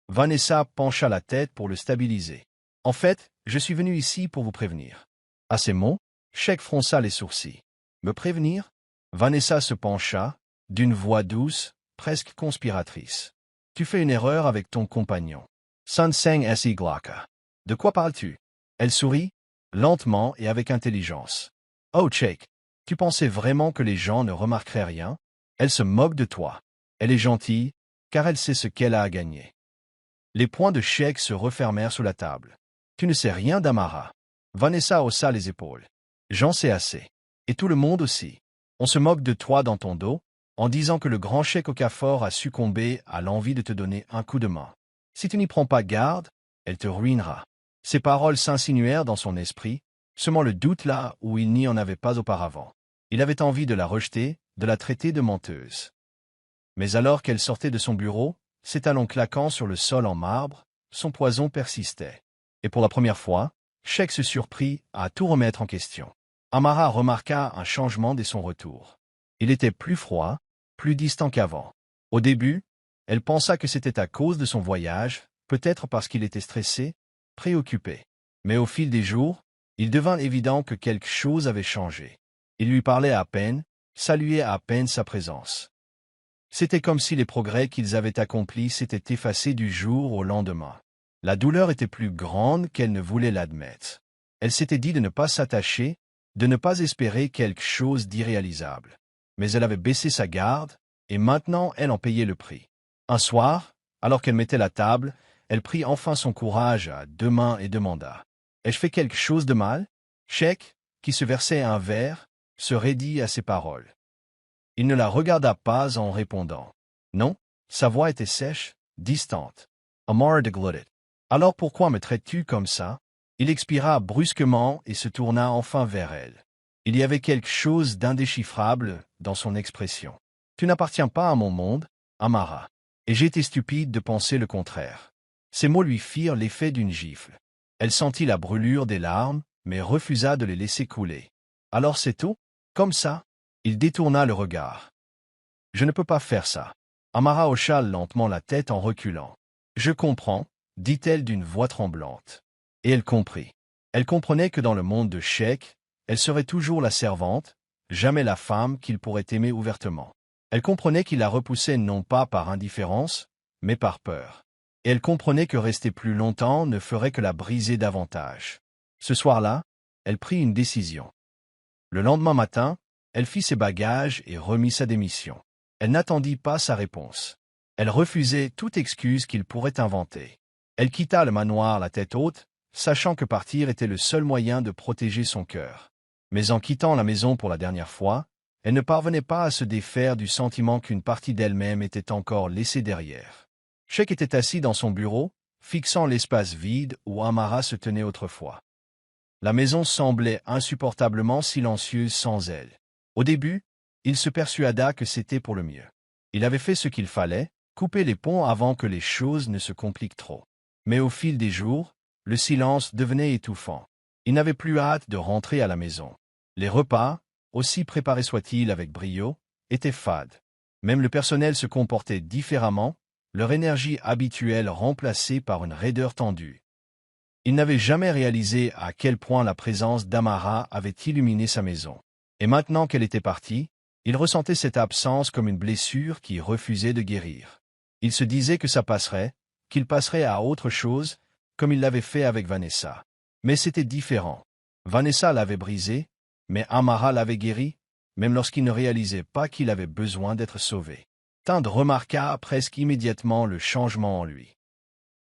Speaker 1: Vanessa pencha la tête pour le stabiliser. « En fait, je suis venu ici pour vous prévenir. À ces mots, Sheikh fronça les sourcils. Me prévenir? Vanessa se pencha, d'une voix douce, presque conspiratrice. Tu fais une erreur avec ton compagnon. Sun Seng S.I. Glaka. De quoi parles-tu? Elle sourit, lentement et avec intelligence. Oh Sheikh, tu pensais vraiment que les gens ne remarqueraient rien? Elle se moque de toi. Elle est gentille, car elle sait ce qu'elle a à gagner. Les poings de Sheikh se refermèrent sous la table. Tu ne sais rien d'Amara. Vanessa haussa les épaules. J'en sais assez. Et tout le monde aussi. On se moque de toi dans ton dos, en disant que le grand Sheikh Okafor a succombé à l'envie de te donner un coup de main. Si tu n'y prends pas garde, elle te ruinera. Ces paroles s'insinuèrent dans son esprit, semant le doute là où il n'y en avait pas auparavant. Il avait envie de la rejeter, de la traiter de menteuse. Mais alors qu'elle sortait de son bureau, ses talons claquant sur le sol en marbre, son poison persistait. Et pour la première fois, Sheikh se surprit à tout remettre en question. Amara remarqua un changement dès son retour. Il était plus froid, plus distant qu'avant. Au début, elle pensa que c'était à cause de son voyage, peut-être parce qu'il était stressé, préoccupé. Mais au fil des jours, il devint évident que quelque chose avait changé. Il lui parlait à peine, saluait à peine sa présence. C'était comme si les progrès qu'ils avaient accomplis s'étaient effacés du jour au lendemain. La douleur était plus grande qu'elle ne voulait l'admettre. Elle s'était dit de ne pas s'attacher, de ne pas espérer quelque chose d'irréalisable. Mais elle avait baissé sa garde, et maintenant elle en payait le prix. Un soir, alors qu'elle mettait la table, elle prit enfin son courage à deux mains et demanda. « Ai-je fait quelque chose de mal ?» Sheikh, qui se versait un verre, se raidit à ces paroles. Il ne la regarda pas en répondant. Non, sa voix était sèche, distante. Amara déglutit. Alors pourquoi me traites-tu comme ça? Il expira brusquement et se tourna enfin vers elle. Il y avait quelque chose d'indéchiffrable dans son expression. Tu n'appartiens pas à mon monde, Amara. Et j'étais stupide de penser le contraire. Ces mots lui firent l'effet d'une gifle. Elle sentit la brûlure des larmes, mais refusa de les laisser couler. Alors c'est tout? Comme ça? Il détourna le regard. Je ne peux pas faire ça. Amara hocha lentement la tête en reculant. Je comprends, dit-elle d'une voix tremblante. Et elle comprit. Elle comprenait que dans le monde de Sheikh, elle serait toujours la servante, jamais la femme qu'il pourrait aimer ouvertement. Elle comprenait qu'il la repoussait non pas par indifférence, mais par peur. Et elle comprenait que rester plus longtemps ne ferait que la briser davantage. Ce soir-là, elle prit une décision. Le lendemain matin, elle fit ses bagages et remit sa démission. Elle n'attendit pas sa réponse. Elle refusait toute excuse qu'il pourrait inventer. Elle quitta le manoir la tête haute, sachant que partir était le seul moyen de protéger son cœur. Mais en quittant la maison pour la dernière fois, elle ne parvenait pas à se défaire du sentiment qu'une partie d'elle-même était encore laissée derrière. Sheikh était assis dans son bureau, fixant l'espace vide où Amara se tenait autrefois. La maison semblait insupportablement silencieuse sans elle. Au début, il se persuada que c'était pour le mieux. Il avait fait ce qu'il fallait, couper les ponts avant que les choses ne se compliquent trop. Mais au fil des jours, le silence devenait étouffant. Il n'avait plus hâte de rentrer à la maison. Les repas, aussi préparés soient-ils avec brio, étaient fades. Même le personnel se comportait différemment, leur énergie habituelle remplacée par une raideur tendue. Il n'avait jamais réalisé à quel point la présence d'Amara avait illuminé sa maison. Et maintenant qu'elle était partie, il ressentait cette absence comme une blessure qui refusait de guérir. Il se disait que ça passerait, qu'il passerait à autre chose, comme il l'avait fait avec Vanessa. Mais c'était différent. Vanessa l'avait brisé, mais Amara l'avait guéri, même lorsqu'il ne réalisait pas qu'il avait besoin d'être sauvé. Tinde remarqua presque immédiatement le changement en lui.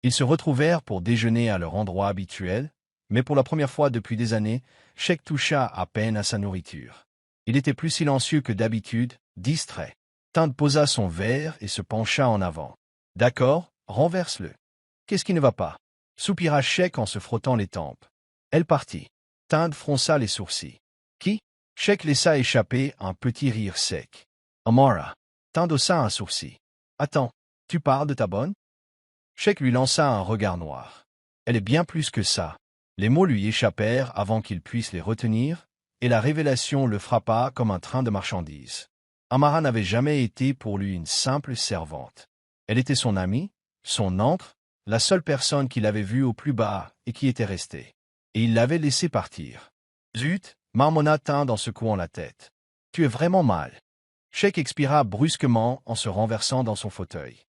Speaker 1: Ils se retrouvèrent pour déjeuner à leur endroit habituel, mais pour la première fois depuis des années, Sheikh toucha à peine à sa nourriture. Il était plus silencieux que d'habitude, distrait. Tinde posa son verre et se pencha en avant. « D'accord, renverse-le. Qu'est-ce qui ne va pas ?» soupira Sheikh en se frottant les tempes. Elle partit. Tinde fronça les sourcils. « Qui ?» Sheikh laissa échapper un petit rire sec. « Amara. » Tinde haussa un sourcil. « Attends, tu parles de ta bonne ?» Sheikh lui lança un regard noir. « Elle est bien plus que ça. » Les mots lui échappèrent avant qu'il puisse les retenir, et la révélation le frappa comme un train de marchandises. Amara n'avait jamais été pour lui une simple servante. Elle était son amie, son ancre, la seule personne qu'il avait vue au plus bas et qui était restée. Et il l'avait laissée partir. Zut, marmonna-t-il en secouant la tête. Tu es vraiment mal. Sheikh expira brusquement en se renversant dans son fauteuil.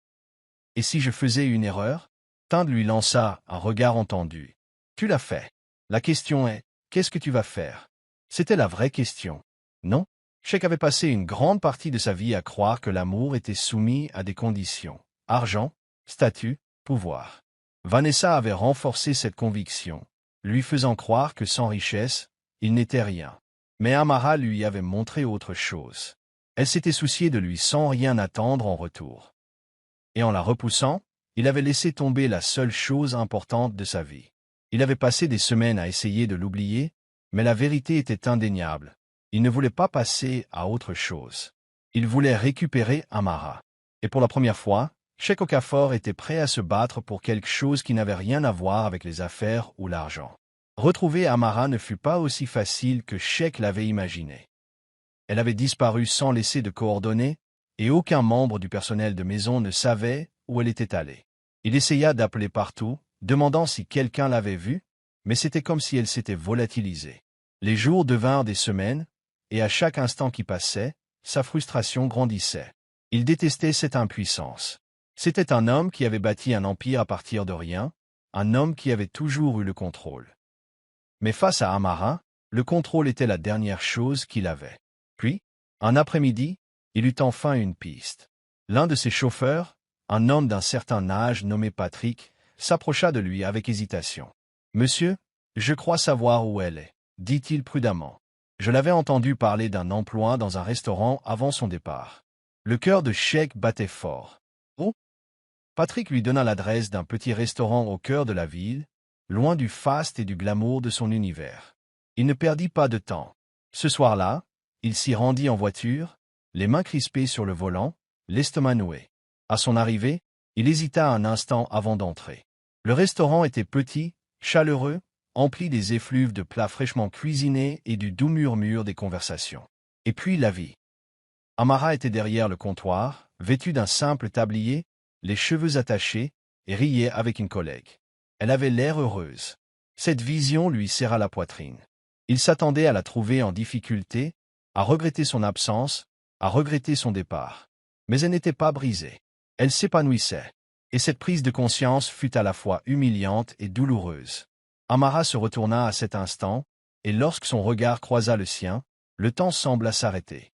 Speaker 1: Et si je faisais une erreur? Tinde lui lança un regard entendu. Tu l'as fait. La question est, qu'est-ce que tu vas faire? C'était la vraie question. Non? Sheikh avait passé une grande partie de sa vie à croire que l'amour était soumis à des conditions. Argent, statut, pouvoir. Vanessa avait renforcé cette conviction, lui faisant croire que sans richesse, il n'était rien. Mais Amara lui avait montré autre chose. Elle s'était souciée de lui sans rien attendre en retour. Et en la repoussant, il avait laissé tomber la seule chose importante de sa vie. Il avait passé des semaines à essayer de l'oublier, mais la vérité était indéniable. Il ne voulait pas passer à autre chose. Il voulait récupérer Amara. Et pour la première fois, Sheikh Okafor était prêt à se battre pour quelque chose qui n'avait rien à voir avec les affaires ou l'argent. Retrouver Amara ne fut pas aussi facile que Sheikh l'avait imaginé. Elle avait disparu sans laisser de coordonnées, et aucun membre du personnel de maison ne savait où elle était allée. Il essaya d'appeler partout, demandant si quelqu'un l'avait vue, mais c'était comme si elle s'était volatilisée. Les jours devinrent des semaines, et à chaque instant qui passait, sa frustration grandissait. Il détestait cette impuissance. C'était un homme qui avait bâti un empire à partir de rien, un homme qui avait toujours eu le contrôle. Mais face à Amara, le contrôle était la dernière chose qu'il avait. Puis, un après-midi, il eut enfin une piste. L'un de ses chauffeurs, un homme d'un certain âge nommé Patrick, s'approcha de lui avec hésitation. « Monsieur, je crois savoir où elle est, » dit-il prudemment. Je l'avais entendu parler d'un emploi dans un restaurant avant son départ. Le cœur de Sheikh battait fort. « Oh » Patrick lui donna l'adresse d'un petit restaurant au cœur de la ville, loin du faste et du glamour de son univers. Il ne perdit pas de temps. Ce soir-là, il s'y rendit en voiture, les mains crispées sur le volant, l'estomac noué. À son arrivée, il hésita un instant avant d'entrer. Le restaurant était petit, chaleureux, empli des effluves de plats fraîchement cuisinés et du doux murmure des conversations. Et puis la vie. Amara était derrière le comptoir, vêtue d'un simple tablier, les cheveux attachés, et riait avec une collègue. Elle avait l'air heureuse. Cette vision lui serra la poitrine. Il s'attendait à la trouver en difficulté, à regretter son absence, à regretter son départ. Mais elle n'était pas brisée. Elle s'épanouissait. Et cette prise de conscience fut à la fois humiliante et douloureuse. Amara se retourna à cet instant, et lorsque son regard croisa le sien, le temps sembla s'arrêter.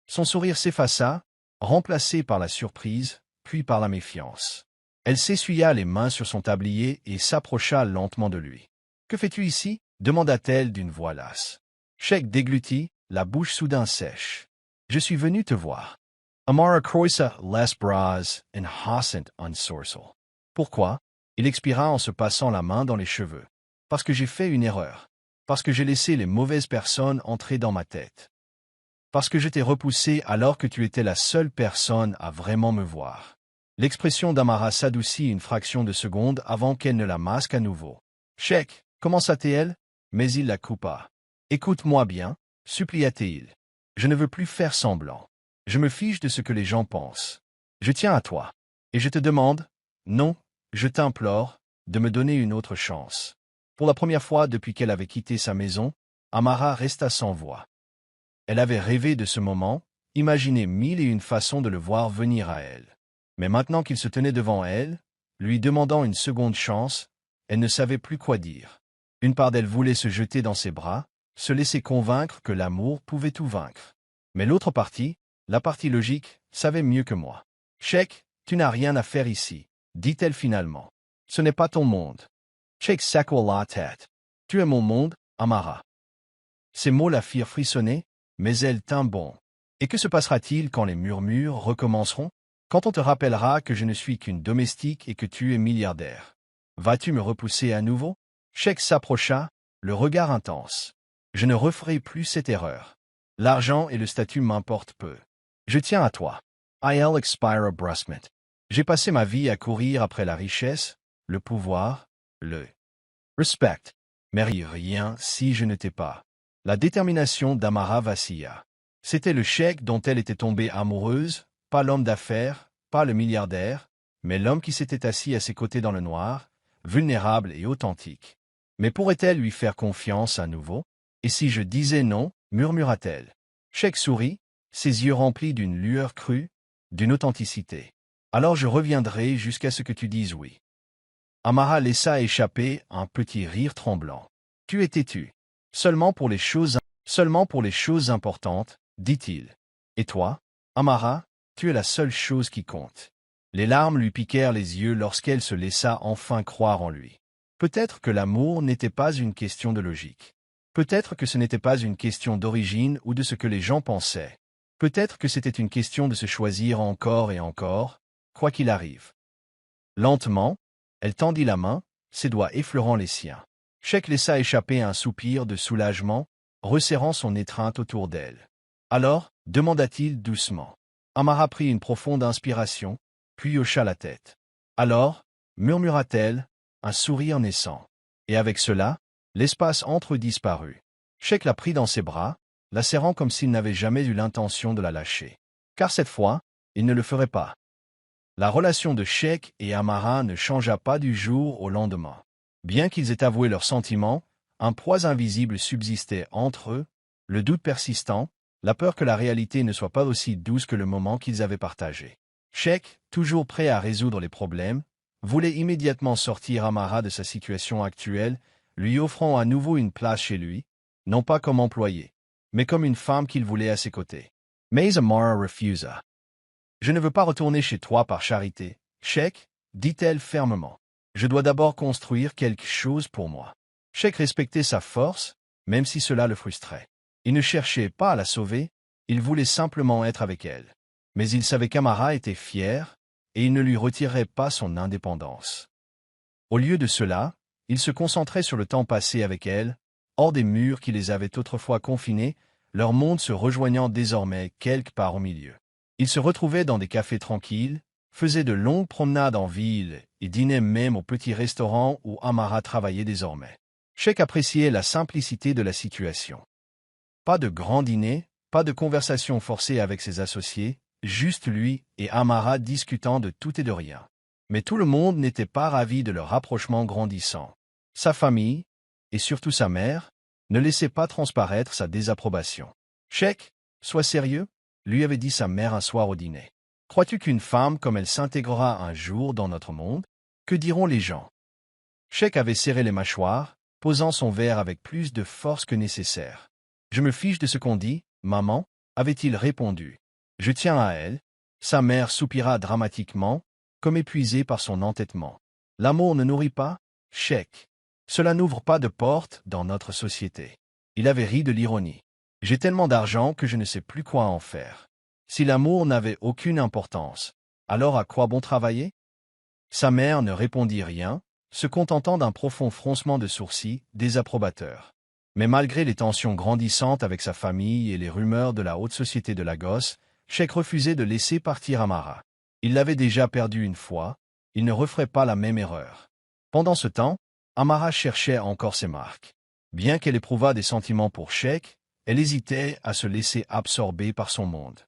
Speaker 1: Son sourire s'effaça, remplacé par la surprise, puis par la méfiance. Elle s'essuya les mains sur son tablier et s'approcha lentement de lui. « Que fais-tu ici » demanda-t-elle d'une voix lasse. Sheikh déglutit, la bouche soudain sèche. « Je suis venu te voir. » Amara croisa les bras en hassant un sourcil. « Pourquoi » Il expira en se passant la main dans les cheveux. « Parce que j'ai fait une erreur. Parce que j'ai laissé les mauvaises personnes entrer dans ma tête. Parce que je t'ai repoussé alors que tu étais la seule personne à vraiment me voir. » L'expression d'Amara s'adoucit une fraction de seconde avant qu'elle ne la masque à nouveau. « Sheikh, commença-t-elle, mais il la coupa. « Écoute-moi bien, supplia-t-il. Je ne veux plus faire semblant. Je me fiche de ce que les gens pensent. Je tiens à toi. Et je te demande, non, je t'implore, de me donner une autre chance. » Pour la première fois depuis qu'elle avait quitté sa maison, Amara resta sans voix. Elle avait rêvé de ce moment, imaginé mille et une façons de le voir venir à elle. Mais maintenant qu'il se tenait devant elle, lui demandant une seconde chance, elle ne savait plus quoi dire. Une part d'elle voulait se jeter dans ses bras, se laisser convaincre que l'amour pouvait tout vaincre. Mais l'autre partie, la partie logique, savait mieux que moi. « Sheikh, tu n'as rien à faire ici, » dit-elle finalement. « Ce n'est pas ton monde. » Sheikh secoua la tête. « Tu es mon monde, Amara. » Ces mots la firent frissonner, mais elle tint bon. Et que se passera-t-il quand les murmures recommenceront? Quand on te rappellera que je ne suis qu'une domestique et que tu es milliardaire? Vas-tu me repousser à nouveau? Sheikh s'approcha, le regard intense. Je ne referai plus cette erreur. L'argent et le statut m'importent peu. Je tiens à toi. Il expira brusquement. J'ai passé ma vie à courir après la richesse, le pouvoir, le respect. Mais rien si je ne t'ai pas. La détermination d'Amara vacilla. C'était le Sheikh dont elle était tombée amoureuse, pas l'homme d'affaires, pas le milliardaire, mais l'homme qui s'était assis à ses côtés dans le noir, vulnérable et authentique. Mais pourrait-elle lui faire confiance à nouveau? Et si je disais non, murmura-t-elle. Sheikh sourit, ses yeux remplis d'une lueur crue, d'une authenticité. Alors je reviendrai jusqu'à ce que tu dises oui. Amara laissa échapper un petit rire tremblant. Tu es têtu. Seulement pour les choses importantes, dit-il. Et toi, Amara, tu es la seule chose qui compte. Les larmes lui piquèrent les yeux lorsqu'elle se laissa enfin croire en lui. Peut-être que l'amour n'était pas une question de logique. Peut-être que ce n'était pas une question d'origine ou de ce que les gens pensaient. Peut-être que c'était une question de se choisir encore et encore, quoi qu'il arrive. Lentement, elle tendit la main, ses doigts effleurant les siens. Sheikh laissa échapper un soupir de soulagement, resserrant son étreinte autour d'elle. Alors, demanda-t-il doucement. Amara prit une profonde inspiration, puis hocha la tête. Alors, murmura-t-elle, un sourire naissant. Et avec cela, l'espace entre eux disparut. Sheikh la prit dans ses bras, la serrant comme s'il n'avait jamais eu l'intention de la lâcher. Car cette fois, il ne le ferait pas. La relation de Sheikh et Amara ne changea pas du jour au lendemain. Bien qu'ils aient avoué leurs sentiments, un poids invisible subsistait entre eux, le doute persistant, la peur que la réalité ne soit pas aussi douce que le moment qu'ils avaient partagé. Sheikh, toujours prêt à résoudre les problèmes, voulait immédiatement sortir Amara de sa situation actuelle, lui offrant à nouveau une place chez lui, non pas comme employée, mais comme une femme qu'il voulait à ses côtés. Mais Amara refusa. « Je ne veux pas retourner chez toi par charité, Sheikh, dit-elle fermement. Je dois d'abord construire quelque chose pour moi. » Sheikh respectait sa force, même si cela le frustrait. Il ne cherchait pas à la sauver, il voulait simplement être avec elle. Mais il savait qu'Amara était fière, et il ne lui retirerait pas son indépendance. Au lieu de cela, il se concentrait sur le temps passé avec elle, hors des murs qui les avaient autrefois confinés, leur monde se rejoignant désormais quelque part au milieu. Ils se retrouvaient dans des cafés tranquilles, faisaient de longues promenades en ville et dînaient même au petit restaurant où Amara travaillait désormais. Sheikh appréciait la simplicité de la situation. Pas de grands dîners, pas de conversations forcées avec ses associés, juste lui et Amara discutant de tout et de rien. Mais tout le monde n'était pas ravi de leur rapprochement grandissant. Sa famille, et surtout sa mère, ne laissait pas transparaître sa désapprobation. « Sheikh, sois sérieux ?» lui avait dit sa mère un soir au dîner. « Crois-tu qu'une femme comme elle s'intégrera un jour dans notre monde? Que diront les gens ?» Sheikh avait serré les mâchoires, posant son verre avec plus de force que nécessaire. « Je me fiche de ce qu'on dit, maman, » avait-il répondu. « Je tiens à elle. » Sa mère soupira dramatiquement, comme épuisée par son entêtement. « L'amour ne nourrit pas, Sheikh. Cela n'ouvre pas de porte dans notre société. » Il avait ri de l'ironie. « J'ai tellement d'argent que je ne sais plus quoi en faire. Si l'amour n'avait aucune importance, alors à quoi bon travailler ?» Sa mère ne répondit rien, se contentant d'un profond froncement de sourcils, désapprobateur. Mais malgré les tensions grandissantes avec sa famille et les rumeurs de la haute société de Lagos, Sheikh refusait de laisser partir Amara. Il l'avait déjà perdu une fois, il ne referait pas la même erreur. Pendant ce temps, Amara cherchait encore ses marques. Bien qu'elle éprouvât des sentiments pour Sheikh, elle hésitait à se laisser absorber par son monde.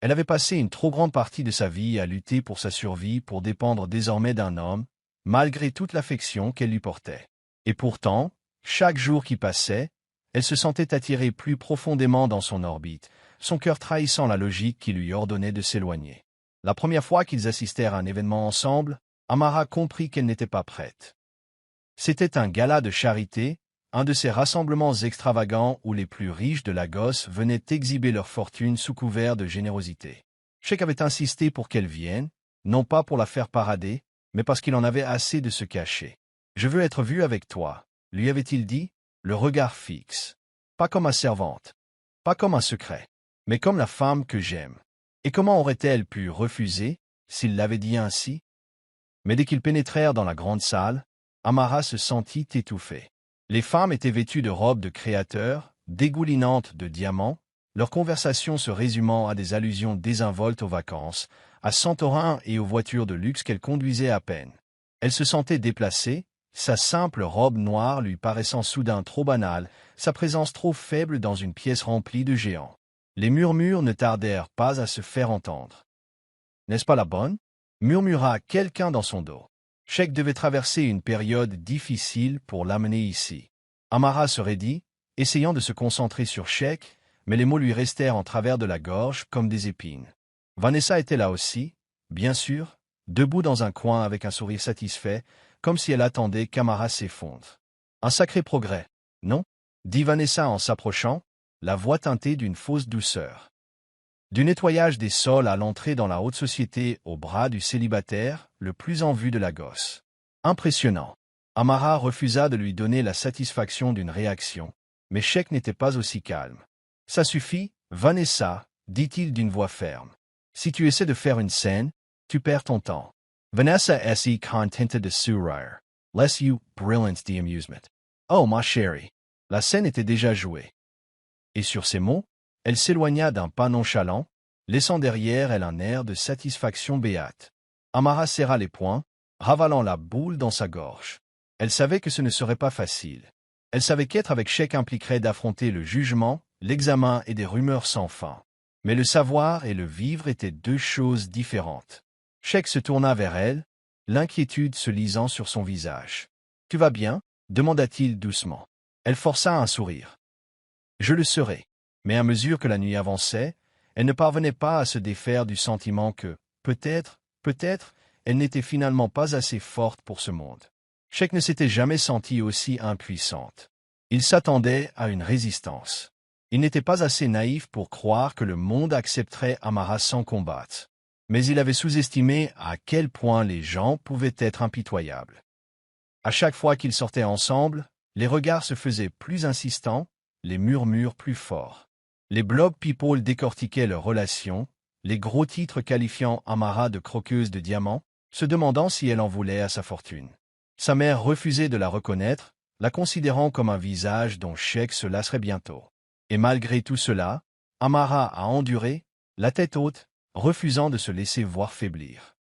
Speaker 1: Elle avait passé une trop grande partie de sa vie à lutter pour sa survie pour dépendre désormais d'un homme, malgré toute l'affection qu'elle lui portait. Et pourtant, chaque jour qui passait, elle se sentait attirée plus profondément dans son orbite, son cœur trahissant la logique qui lui ordonnait de s'éloigner. La première fois qu'ils assistèrent à un événement ensemble, Amara comprit qu'elle n'était pas prête. C'était un gala de charité, un de ces rassemblements extravagants où les plus riches de Lagos venaient exhiber leur fortune sous couvert de générosité. Sheikh avait insisté pour qu'elle vienne, non pas pour la faire parader, mais parce qu'il en avait assez de se cacher. « Je veux être vu avec toi », lui avait-il dit, le regard fixe. Pas comme ma servante, pas comme un secret, mais comme la femme que j'aime. Et comment aurait-elle pu refuser, s'il l'avait dit ainsi? Mais dès qu'ils pénétrèrent dans la grande salle, Amara se sentit étouffée. Les femmes étaient vêtues de robes de créateurs, dégoulinantes de diamants, leur conversation se résumant à des allusions désinvoltes aux vacances, à Santorin et aux voitures de luxe qu'elle conduisait à peine. Elle se sentait déplacée, sa simple robe noire lui paraissant soudain trop banale, sa présence trop faible dans une pièce remplie de géants. Les murmures ne tardèrent pas à se faire entendre. « N'est-ce pas la bonne ?» murmura quelqu'un dans son dos. Sheikh devait traverser une période difficile pour l'amener ici. Amara se raidit, essayant de se concentrer sur Sheikh, mais les mots lui restèrent en travers de la gorge comme des épines. Vanessa était là aussi, bien sûr, debout dans un coin avec un sourire satisfait, comme si elle attendait qu'Amara s'effondre. Un sacré progrès, non? Dit Vanessa en s'approchant, la voix teintée d'une fausse douceur. Du nettoyage des sols à l'entrée dans la haute société au bras du célibataire, le plus en vue de la gosse. Impressionnant. Amara refusa de lui donner la satisfaction d'une réaction, mais Sheikh n'était pas aussi calme. Ça suffit, Vanessa, dit-il d'une voix ferme. Si tu essaies de faire une scène, tu perds ton temps. Vanessa s'y contenta de sourire. Laisse you brilliant d'amusement. Oh, ma chérie. La scène était déjà jouée. Et sur ces mots, elle s'éloigna d'un pas nonchalant, laissant derrière elle un air de satisfaction béate. Amara serra les poings, ravalant la boule dans sa gorge. Elle savait que ce ne serait pas facile. Elle savait qu'être avec Sheikh impliquerait d'affronter le jugement, l'examen et des rumeurs sans fin. Mais le savoir et le vivre étaient deux choses différentes. Sheikh se tourna vers elle, l'inquiétude se lisant sur son visage. « Tu vas bien » demanda-t-il doucement. Elle força un sourire. « Je le serai. » Mais à mesure que la nuit avançait, elle ne parvenait pas à se défaire du sentiment que, peut-être, elle n'était finalement pas assez forte pour ce monde. Sheikh ne s'était jamais sentie aussi impuissante. Il s'attendait à une résistance. Il n'était pas assez naïf pour croire que le monde accepterait Amara sans combattre. Mais il avait sous-estimé à quel point les gens pouvaient être impitoyables. À chaque fois qu'ils sortaient ensemble, les regards se faisaient plus insistants, les murmures plus forts. Les blog people décortiquaient leurs relations, les gros titres qualifiant Amara de croqueuse de diamants, se demandant si elle en voulait à sa fortune. Sa mère refusait de la reconnaître, la considérant comme un visage dont Sheikh se lasserait bientôt. Et malgré tout cela, Amara a enduré, la tête haute, refusant de se laisser voir faiblir.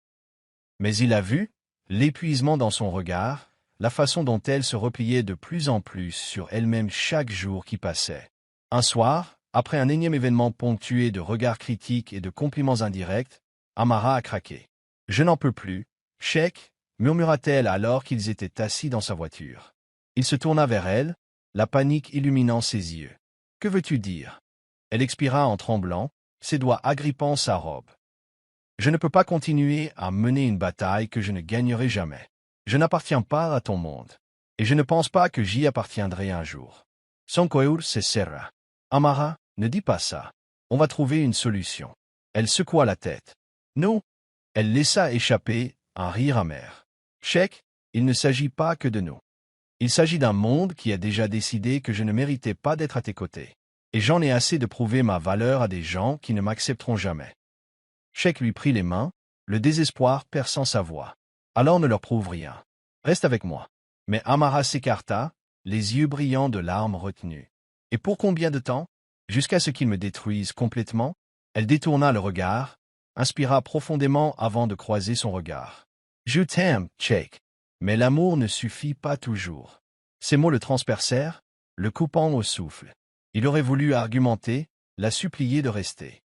Speaker 1: Mais il a vu, l'épuisement dans son regard, la façon dont elle se repliait de plus en plus sur elle-même chaque jour qui passait. Un soir, après un énième événement ponctué de regards critiques et de compliments indirects, Amara a craqué. « Je n'en peux plus, Sheikh » murmura-t-elle alors qu'ils étaient assis dans sa voiture. Il se tourna vers elle, la panique illuminant ses yeux. « Que veux-tu dire » Elle expira en tremblant, ses doigts agrippant sa robe. « Je ne peux pas continuer à mener une bataille que je ne gagnerai jamais. Je n'appartiens pas à ton monde. Et je ne pense pas que j'y appartiendrai un jour. » Son cœur se serra. « Amara, ne dis pas ça. On va trouver une solution. » Elle secoua la tête. « Non. » Elle laissa échapper un rire amer. « Sheikh, il ne s'agit pas que de nous. Il s'agit d'un monde qui a déjà décidé que je ne méritais pas d'être à tes côtés. Et j'en ai assez de prouver ma valeur à des gens qui ne m'accepteront jamais. » Sheikh lui prit les mains, le désespoir perçant sa voix. « Alors ne leur prouve rien. Reste avec moi. » Mais Amara s'écarta, les yeux brillants de larmes retenues. « Et pour combien de temps? Jusqu'à ce qu'ils me détruisent complètement ?» Elle détourna le regard, inspira profondément avant de croiser son regard. « Je t'aime, Sheikh. » Mais l'amour ne suffit pas toujours. Ces mots le transpercèrent, le coupant au souffle. Il aurait voulu argumenter, la supplier de rester.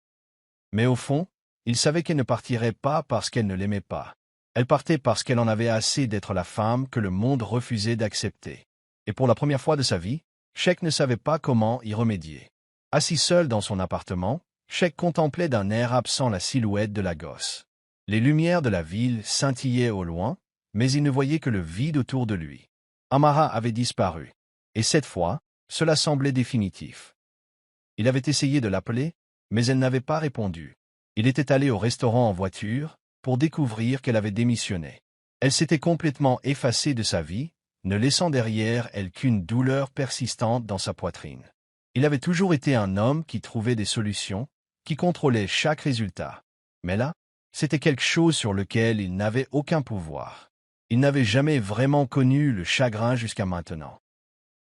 Speaker 1: Mais au fond, il savait qu'elle ne partirait pas parce qu'elle ne l'aimait pas. Elle partait parce qu'elle en avait assez d'être la femme que le monde refusait d'accepter. Et pour la première fois de sa vie, Sheikh ne savait pas comment y remédier. Assis seul dans son appartement, Sheikh contemplait d'un air absent la silhouette de la gosse. Les lumières de la ville scintillaient au loin, mais il ne voyait que le vide autour de lui. Amara avait disparu. Et cette fois, cela semblait définitif. Il avait essayé de l'appeler, mais elle n'avait pas répondu. Il était allé au restaurant en voiture, pour découvrir qu'elle avait démissionné. Elle s'était complètement effacée de sa vie, ne laissant derrière elle qu'une douleur persistante dans sa poitrine. Il avait toujours été un homme qui trouvait des solutions, qui contrôlait chaque résultat. Mais là, c'était quelque chose sur lequel il n'avait aucun pouvoir. Il n'avait jamais vraiment connu le chagrin jusqu'à maintenant.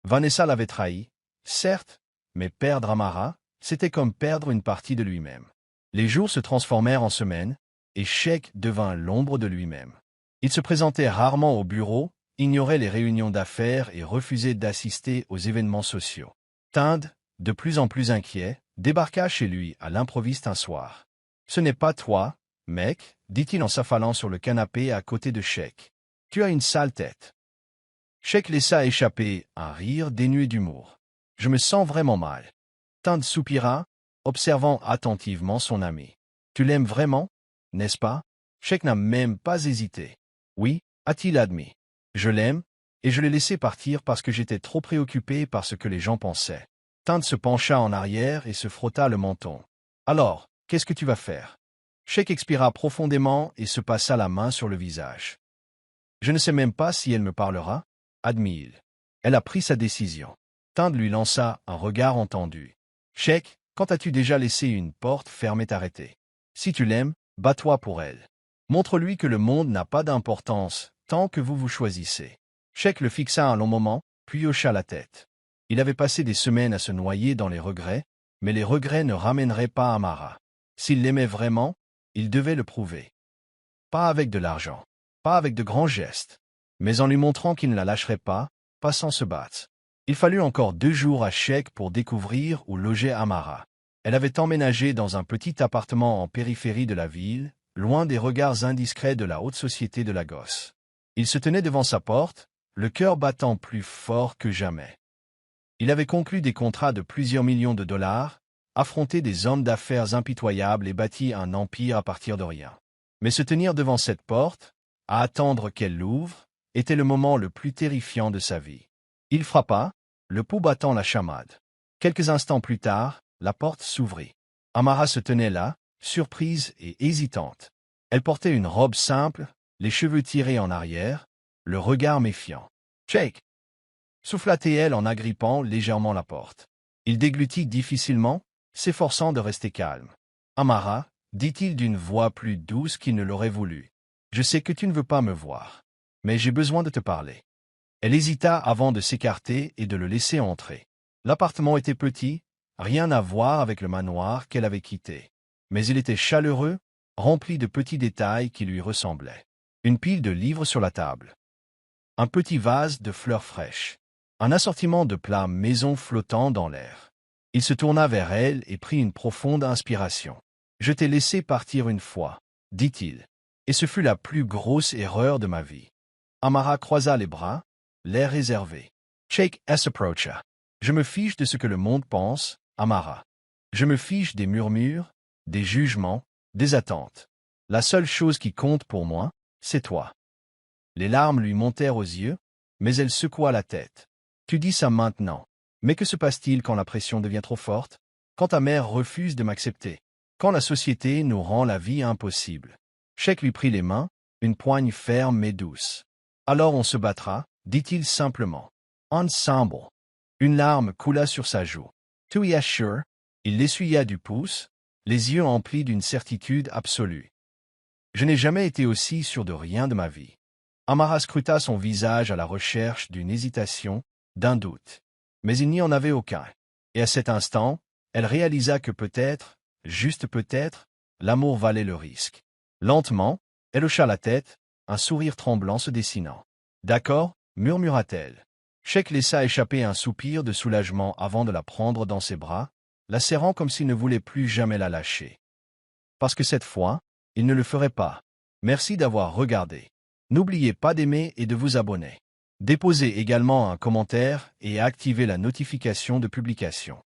Speaker 1: Vanessa l'avait trahi, certes, mais perdre Amara, c'était comme perdre une partie de lui-même. Les jours se transformèrent en semaines, et Sheikh devint l'ombre de lui-même. Il se présentait rarement au bureau, ignorait les réunions d'affaires et refusait d'assister aux événements sociaux. Tind, de plus en plus inquiet, débarqua chez lui à l'improviste un soir. « Ce n'est pas toi, mec, » dit-il en s'affalant sur le canapé à côté de Sheikh. « Tu as une sale tête. » Sheikh laissa échapper un rire dénué d'humour. Je me sens vraiment mal. Tand soupira, observant attentivement son ami. Tu l'aimes vraiment, n'est-ce pas? Sheikh n'a même pas hésité. Oui, a-t-il admis. Je l'aime, et je l'ai laissé partir parce que j'étais trop préoccupé par ce que les gens pensaient. Tand se pencha en arrière et se frotta le menton. Alors, qu'est-ce que tu vas faire? Sheikh expira profondément et se passa la main sur le visage. Je ne sais même pas si elle me parlera, admit-il. Elle a pris sa décision. Tand lui lança un regard entendu. Sheikh, quand as-tu déjà laissé une porte fermée t'arrêter? Si tu l'aimes, bats-toi pour elle. Montre-lui que le monde n'a pas d'importance tant que vous vous choisissez. Sheikh le fixa un long moment, puis hocha la tête. Il avait passé des semaines à se noyer dans les regrets, mais les regrets ne ramèneraient pas Amara. S'il l'aimait vraiment, il devait le prouver. Pas avec de l'argent, pas avec de grands gestes, mais en lui montrant qu'il ne la lâcherait pas sans se battre. Il fallut encore 2 jours à Sheikh pour découvrir où logeait Amara. Elle avait emménagé dans un petit appartement en périphérie de la ville, loin des regards indiscrets de la haute société de Lagos. Il se tenait devant sa porte, le cœur battant plus fort que jamais. Il avait conclu des contrats de plusieurs millions de dollars, affronté des hommes d'affaires impitoyables et bâti un empire à partir de rien. Mais se tenir devant cette porte, à attendre qu'elle l'ouvre, était le moment le plus terrifiant de sa vie. Il frappa, le pouls battant la chamade. Quelques instants plus tard, la porte s'ouvrit. Amara se tenait là, surprise et hésitante. Elle portait une robe simple, les cheveux tirés en arrière, le regard méfiant. « Sheikh !» souffla-t-elle en agrippant légèrement la porte. Il déglutit difficilement, s'efforçant de rester calme. « Amara, dit-il d'une voix plus douce qu'il ne l'aurait voulu. Je sais que tu ne veux pas me voir, mais j'ai besoin de te parler. » Elle hésita avant de s'écarter et de le laisser entrer. L'appartement était petit, rien à voir avec le manoir qu'elle avait quitté. Mais il était chaleureux, rempli de petits détails qui lui ressemblaient. Une pile de livres sur la table. Un petit vase de fleurs fraîches. Un assortiment de plats maison flottant dans l'air. Il se tourna vers elle et prit une profonde inspiration. « Je t'ai laissé partir une fois, dit-il. Et ce fut la plus grosse erreur de ma vie. » Amara croisa les bras, l'air réservé. Sheikh s'approcha. « Je me fiche de ce que le monde pense, Amara. Je me fiche des murmures, des jugements, des attentes. La seule chose qui compte pour moi, c'est toi. » Les larmes lui montèrent aux yeux, mais elle secoua la tête. « Tu dis ça maintenant. Mais que se passe-t-il quand la pression devient trop forte? Quand ta mère refuse de m'accepter? Quand la société nous rend la vie impossible? » Sheikh lui prit les mains, une poigne ferme mais douce. « Alors on se battra, dit-il simplement. Ensemble. » Une larme coula sur sa joue. « Tu y es sûr? » Il l'essuya du pouce, les yeux emplis d'une certitude absolue. « Je n'ai jamais été aussi sûr de rien de ma vie. » Amara scruta son visage à la recherche d'une hésitation, d'un doute. Mais il n'y en avait aucun. Et à cet instant, elle réalisa que peut-être, juste peut-être, l'amour valait le risque. Lentement, elle hocha la tête, un sourire tremblant se dessinant. « D'accord, murmura-t-elle. Sheikh laissa échapper un soupir de soulagement avant de la prendre dans ses bras, la serrant comme s'il ne voulait plus jamais la lâcher. Parce que cette fois, il ne le ferait pas. Merci d'avoir regardé. N'oubliez pas d'aimer et de vous abonner. Déposez également un commentaire et activez la notification de publication.